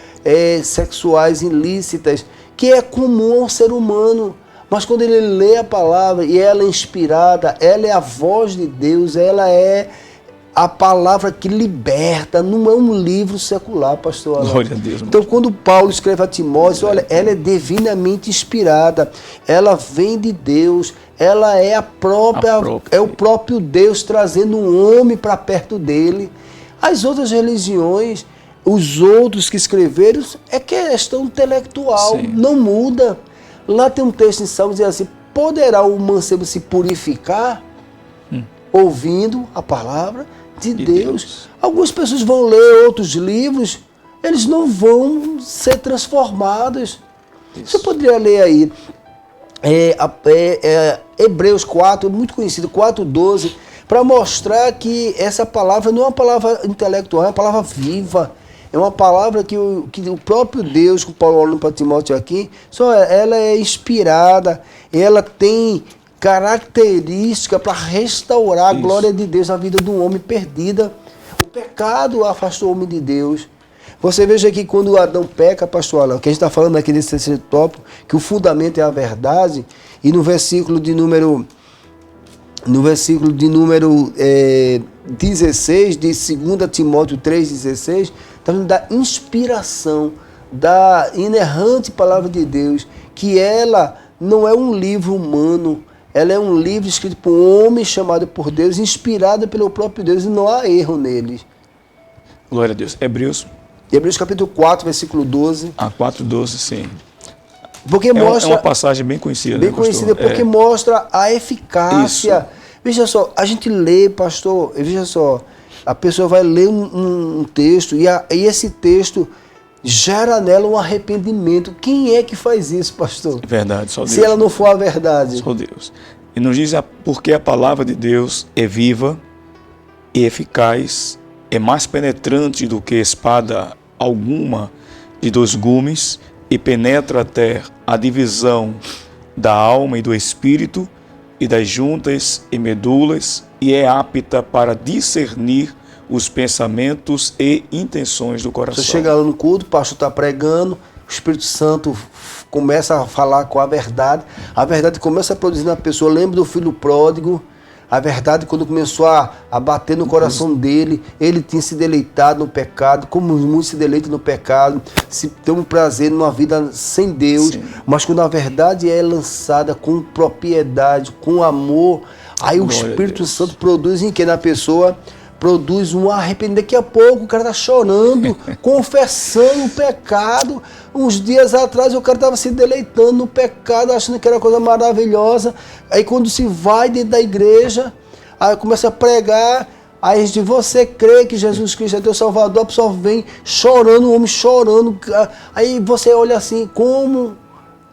sexuais ilícitas, que é comum ao ser humano? Mas quando ele lê a palavra, e ela é inspirada, ela é a voz de Deus, ela é a palavra que liberta, não é um livro secular, pastor Alain. Glória a Deus. Então, quando Paulo escreve a Timóteo, olha, ela é divinamente inspirada, ela vem de Deus, ela é é o próprio Deus trazendo um homem para perto dele. As outras religiões, os outros que escreveram, é questão intelectual, sim, não muda. Lá tem um texto em Salmos que diz assim: poderá o mancebo se purificar ouvindo a palavra de Deus? Algumas pessoas vão ler outros livros, eles não vão ser transformados. Isso. Você poderia ler aí Hebreus 4, muito conhecido, 4:12, para mostrar que essa palavra não é uma palavra intelectual, é uma palavra viva. É uma palavra que o próprio Deus, que o Paulo olha para Timóteo aqui, ela é inspirada, ela tem característica para restaurar a glória de Deus na vida de um homem perdida. O pecado afastou o homem de Deus. Você veja aqui quando Adão peca, pastor Alain, que a gente está falando aqui nesse terceiro tópico, que o fundamento é a verdade, e no versículo de número 16 de 2 Timóteo 3,16, está falando da inspiração, da inerrante palavra de Deus, que ela não é um livro humano, ela é um livro escrito por um homem chamado por Deus, inspirado pelo próprio Deus, e não há erro nele. Glória a Deus. Hebreus capítulo 4, versículo 12. 4:12, sim. Porque mostra, é uma passagem bem conhecida. Bem conhecida, porque mostra a eficácia. Isso. Veja só, a gente lê, pastor, veja só, a pessoa vai ler um texto e esse texto gera nela um arrependimento. Quem é que faz isso, pastor? Verdade, só Deus. Se ela não for a verdade. Só Deus. E nos diz porque a palavra de Deus é viva e eficaz, é mais penetrante do que espada alguma de 2 gumes e penetra até a divisão da alma e do espírito e das juntas e medulas, e é apta para discernir os pensamentos e intenções do coração. Você chega lá no culto, o pastor está pregando, o Espírito Santo começa a falar com a verdade começa a produzir na pessoa. Lembra do filho pródigo? A verdade, quando começou a bater no coração dele, ele tinha se deleitado no pecado, como muitos se deleitam no pecado, se tem um prazer numa vida sem Deus. Sim. Mas quando a verdade é lançada com propriedade, com amor, aí o Espírito Santo produz em que na pessoa? Produz um arrependimento. Daqui a pouco o cara está chorando, confessando o pecado. Uns dias atrás o cara estava se deleitando no pecado, achando que era coisa maravilhosa. Aí quando se vai dentro da igreja, aí começa a pregar, aí diz: você crê que Jesus Cristo é teu Salvador? A pessoa vem chorando, o homem chorando. Aí você olha assim, como...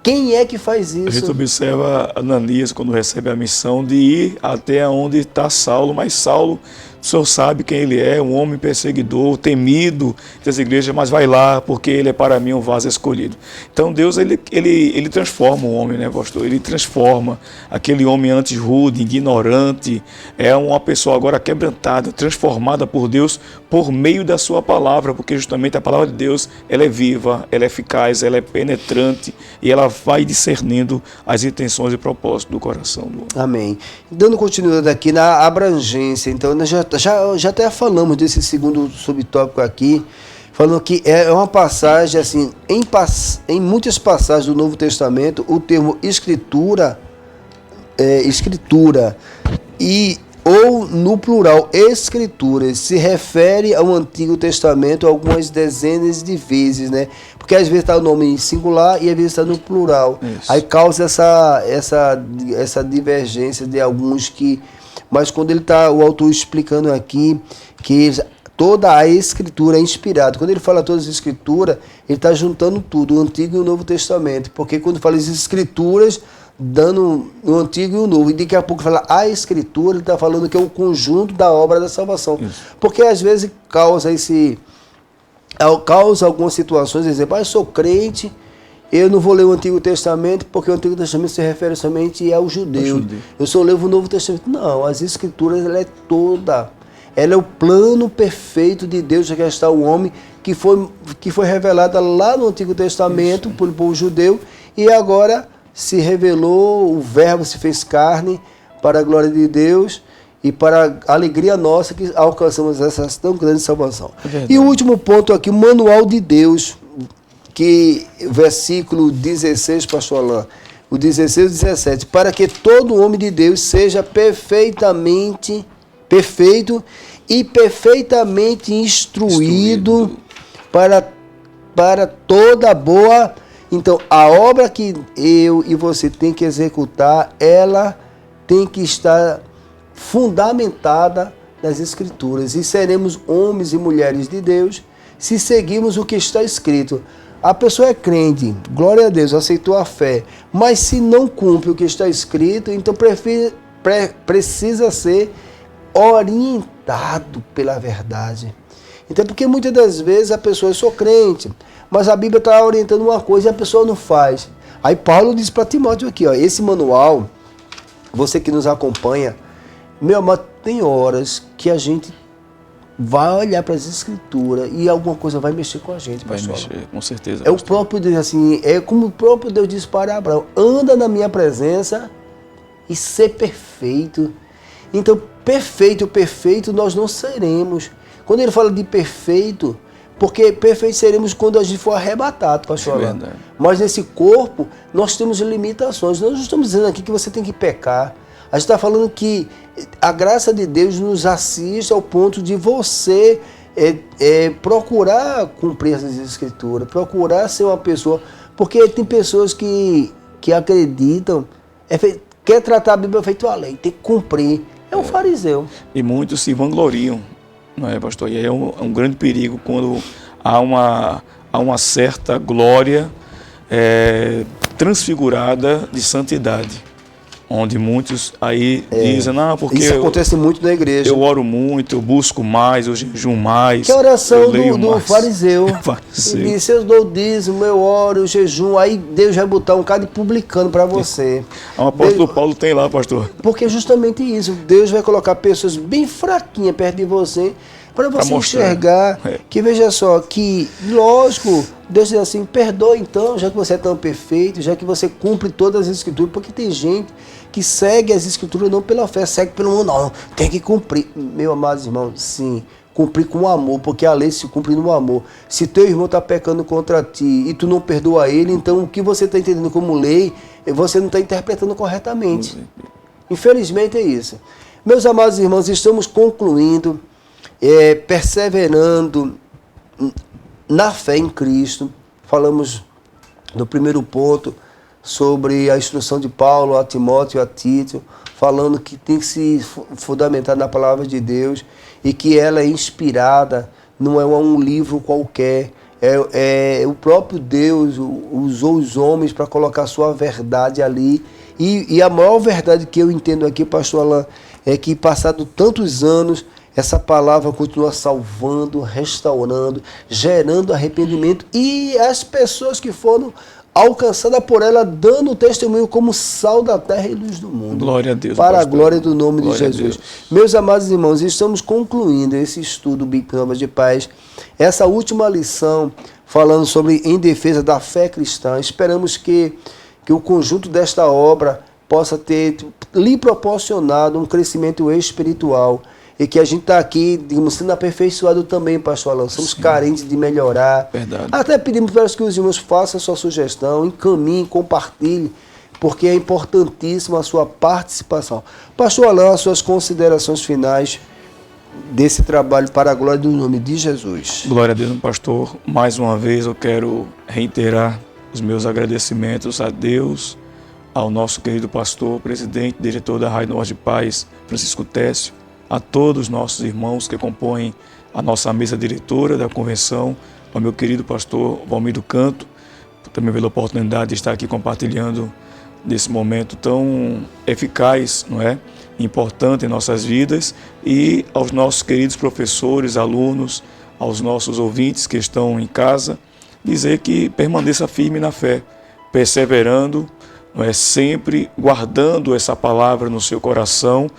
Quem é que faz isso? A gente observa Ananias quando recebe a missão de ir até onde está Saulo, mas Saulo O senhor sabe quem ele é, um homem perseguidor, temido das igrejas, mas vai lá, porque ele é para mim um vaso escolhido. Então Deus, ele transforma o homem, né, pastor? Ele transforma aquele homem antes rude, ignorante, é uma pessoa agora quebrantada, transformada por Deus por meio da sua palavra, porque justamente a palavra de Deus, ela é viva, ela é eficaz, ela é penetrante e ela vai discernindo as intenções e propósitos do coração do homem. Amém. Dando continuidade aqui na abrangência, então nós já até falamos desse segundo subtópico aqui, falando que é uma passagem assim, em muitas passagens do Novo Testamento, o termo escritura ou no plural escrituras se refere ao Antigo Testamento algumas dezenas de vezes, né? Porque às vezes está o nome em singular e às vezes está no plural. Isso. Aí causa essa divergência de alguns que... Mas quando o autor explicando aqui que toda a escritura é inspirada. Quando ele fala todas as escrituras, ele está juntando tudo, o Antigo e o Novo Testamento. Porque quando fala as escrituras, dando o Antigo e o Novo, e daqui a pouco fala a Escritura, ele está falando que é o conjunto da obra da salvação. Isso. Porque às vezes causa algumas situações, por exemplo, eu sou crente, eu não vou ler o Antigo Testamento, porque o Antigo Testamento se refere somente ao judeu. Eu só leio o Novo Testamento. Não, as Escrituras, ela é toda. Ela é o plano perfeito de Deus, que está o homem, que foi revelada lá no Antigo Testamento, pelo povo judeu, e agora se revelou, o Verbo se fez carne para a glória de Deus e para a alegria nossa que alcançamos essa tão grande salvação. E o último ponto aqui, o manual de Deus, que versículo 16, pastor Alain, o 16 e 17, para que todo homem de Deus seja perfeito e perfeitamente instruído para toda boa. Então, a obra que eu e você tem que executar, ela tem que estar fundamentada nas Escrituras. E seremos homens e mulheres de Deus se seguirmos o que está escrito. A pessoa é crente, glória a Deus, aceitou a fé, mas se não cumpre o que está escrito, então precisa ser orientado pela verdade. Então, porque muitas das vezes a pessoa, eu sou crente, mas a Bíblia está orientando uma coisa e a pessoa não faz. Aí Paulo diz para Timóteo aqui, ó, esse manual, você que nos acompanha, meu amado, tem horas que a gente vai olhar para as Escrituras e alguma coisa vai mexer com a gente, pastor. Vai mexer, com certeza. É o próprio Deus, assim, é como o próprio Deus disse para Abraão, anda na minha presença e ser perfeito. Então, perfeito nós não seremos. Quando ele fala de perfeito, porque perfeitos seremos quando a gente for arrebatado, pastor. É mas nesse corpo, nós temos limitações. Nós não estamos dizendo aqui que você tem que pecar. A gente está falando que a graça de Deus nos assiste ao ponto de você procurar cumprir essas Escrituras, procurar ser uma pessoa... Porque tem pessoas que acreditam, quer tratar a Bíblia feito a lei, tem que cumprir. É um fariseu. E muitos se vangloriam, não é, pastor? E aí é um grande perigo quando há uma certa glória transfigurada de santidade. Onde muitos aí dizem, não, porque isso acontece muito na igreja. Eu oro muito, eu busco mais, eu jejum mais. Que é a oração do fariseu. Ele disse, eu dou dízimo, eu oro, eu jejum, aí Deus vai botar um cara de publicano para você. O apóstolo Paulo tem lá, pastor. Porque é justamente isso, Deus vai colocar pessoas bem fraquinhas perto de você, para você enxergar que, veja só, que, lógico, Deus diz assim, perdoa então, já que você é tão perfeito, já que você cumpre todas as Escrituras, porque tem gente que segue as Escrituras não pela fé, segue pelo mundo, não, tem que cumprir. Meu amado irmão, sim, cumprir com amor, porque a lei se cumpre no amor. Se teu irmão está pecando contra ti e tu não perdoa ele, então o que você está entendendo como lei, você não está interpretando corretamente. Infelizmente é isso. Meus amados irmãos, estamos concluindo, perseverando na fé em Cristo. Falamos no primeiro ponto sobre a instrução de Paulo a Timóteo e a Tito, falando que tem que se fundamentar na palavra de Deus e que ela é inspirada, não é um livro qualquer, é o próprio Deus usou os homens para colocar a sua verdade ali. E a maior verdade que eu entendo aqui, pastor Alain, é que passado tantos anos, essa palavra continua salvando, restaurando, gerando arrependimento, e as pessoas que foram alcançadas por ela, dando testemunho como sal da terra e luz do mundo. Glória a Deus. Para pastor. a glória do nome Glória de Jesus. Meus amados irmãos, estamos concluindo esse estudo Bíblico Novas de Paz. Essa última lição, falando sobre em defesa da fé cristã. Esperamos que o conjunto desta obra possa ter lhe proporcionado um crescimento espiritual, e que a gente está aqui, digamos, sendo aperfeiçoado também, pastor Alan. Somos carentes de melhorar. Verdade. Até pedimos para que os irmãos façam a sua sugestão, encaminhem, compartilhem, porque é importantíssima a sua participação. Pastor Alan, as suas considerações finais desse trabalho para a glória do nome de Jesus. Glória a Deus, pastor. Mais uma vez eu quero reiterar os meus agradecimentos a Deus, ao nosso querido pastor, presidente, diretor da Rádio Novas de Paz, Francisco Técio, a todos os nossos irmãos que compõem a nossa mesa diretora da convenção, ao meu querido pastor Valmiro Canto, também pela oportunidade de estar aqui compartilhando nesse momento tão eficaz, não é? Importante em nossas vidas, e aos nossos queridos professores, alunos, aos nossos ouvintes que estão em casa, dizer que permaneça firme na fé, perseverando, não é? Sempre guardando essa palavra no seu coração,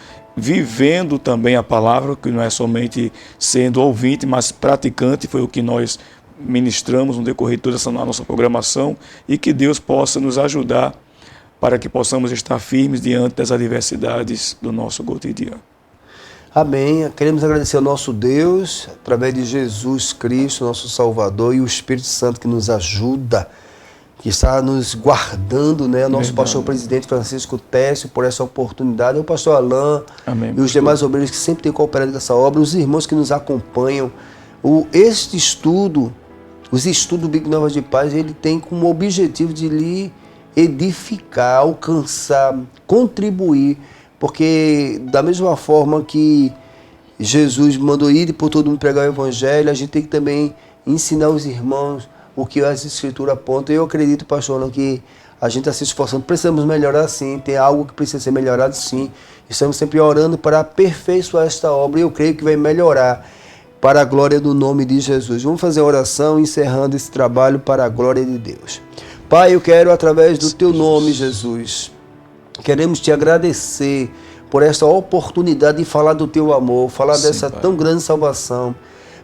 vivendo também a palavra, que não é somente sendo ouvinte, mas praticante. Foi o que nós ministramos no decorrer de toda essa nossa programação, e que Deus possa nos ajudar para que possamos estar firmes diante das adversidades do nosso cotidiano. Amém. Queremos agradecer ao nosso Deus, através de Jesus Cristo, nosso Salvador, e o Espírito Santo que nos ajuda, que está nos guardando, né? O nosso pastor presidente Francisco Técio, por essa oportunidade, o pastor Alain. Amém, E os demais obreiros que sempre têm cooperado com essa obra, os irmãos que nos acompanham. Este estudo, os estudos Bíblico Novas de Paz, ele tem como objetivo de lhe edificar, alcançar, contribuir, porque da mesma forma que Jesus mandou ir por todo mundo pregar o Evangelho, a gente tem que também ensinar os irmãos o que as Escrituras apontam. Eu acredito, pastor, que a gente está se esforçando. Precisamos melhorar, sim. Tem algo que precisa ser melhorado, sim. Estamos sempre orando para aperfeiçoar esta obra, e eu creio que vai melhorar para a glória do nome de Jesus. Vamos fazer a oração encerrando esse trabalho para a glória de Deus. Pai, eu quero, através do Teu nome, Jesus, queremos Te agradecer por esta oportunidade de falar do Teu amor, falar dessa tão grande salvação.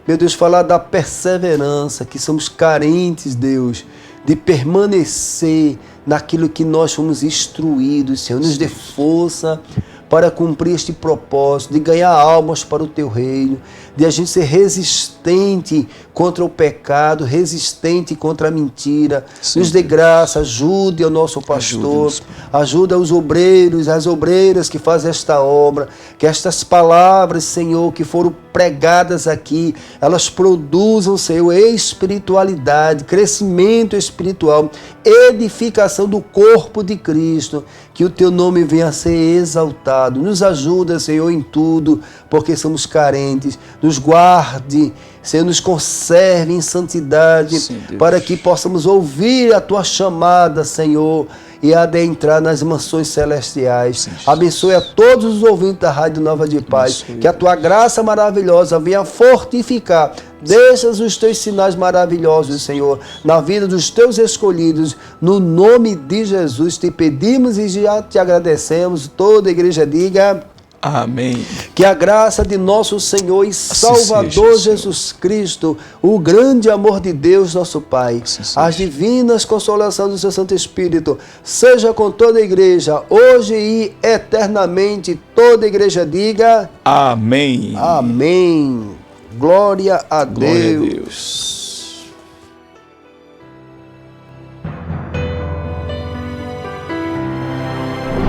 Meu Deus, falar da perseverança, que somos carentes, Deus, de permanecer naquilo que nós fomos instruídos, Senhor. Nos dê força para cumprir este propósito, de ganhar almas para o Teu reino, de a gente ser resistente contra o pecado, resistente contra a mentira. Sim, nos dê graça, ajude ao nosso pastor, ajuda os obreiros, as obreiras que fazem esta obra, que estas palavras, Senhor, que foram pregadas aqui, elas produzam, Senhor, espiritualidade, crescimento espiritual, edificação do corpo de Cristo, que o Teu nome venha a ser exaltado. Nos ajuda, Senhor, em tudo, porque somos carentes. Nos guarde, Senhor, nos conserve em santidade, sim, para que possamos ouvir a Tua chamada, Senhor, e adentrar nas mansões celestiais. Sim, abençoe a todos os ouvintes da Rádio Nova de Paz. Abençoe. Que a Tua graça maravilhosa venha fortificar. Deixa os Teus sinais maravilhosos, Senhor, na vida dos Teus escolhidos. No nome de Jesus te pedimos e já te agradecemos. Toda a igreja diga... Amém. Que a graça de nosso Senhor e Salvador seja, Jesus Cristo, o grande amor de Deus, nosso Pai, as divinas consolações do seu Santo Espírito, seja com toda a igreja, hoje e eternamente. Toda a igreja diga... Amém. Amém. Glória a Deus. Glória a Deus.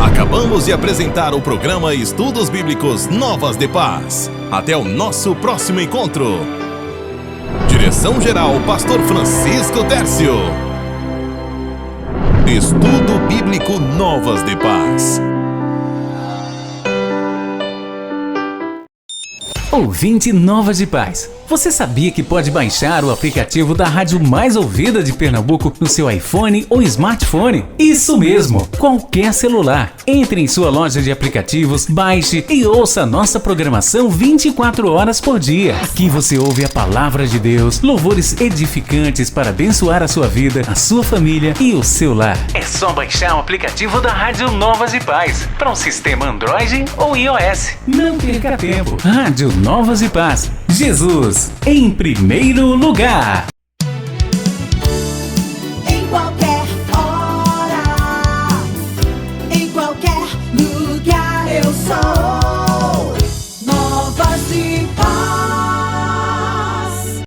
Acabamos de apresentar o programa Estudos Bíblicos Novas de Paz. Até o nosso próximo encontro. Direção-geral, Pastor Francisco Técio. Estudo Bíblico Novas de Paz. Ouvinte Novas de Paz. Você sabia que pode baixar o aplicativo da rádio mais ouvida de Pernambuco no seu iPhone ou smartphone? Isso mesmo, qualquer celular. Entre em sua loja de aplicativos, baixe e ouça a nossa programação 24 horas por dia. Aqui você ouve a palavra de Deus, louvores edificantes para abençoar a sua vida, a sua família e o seu lar. É só baixar o aplicativo da Rádio Novas e Paz para um sistema Android ou iOS. Não perca tempo. Rádio Novas e Paz. Jesus em primeiro lugar.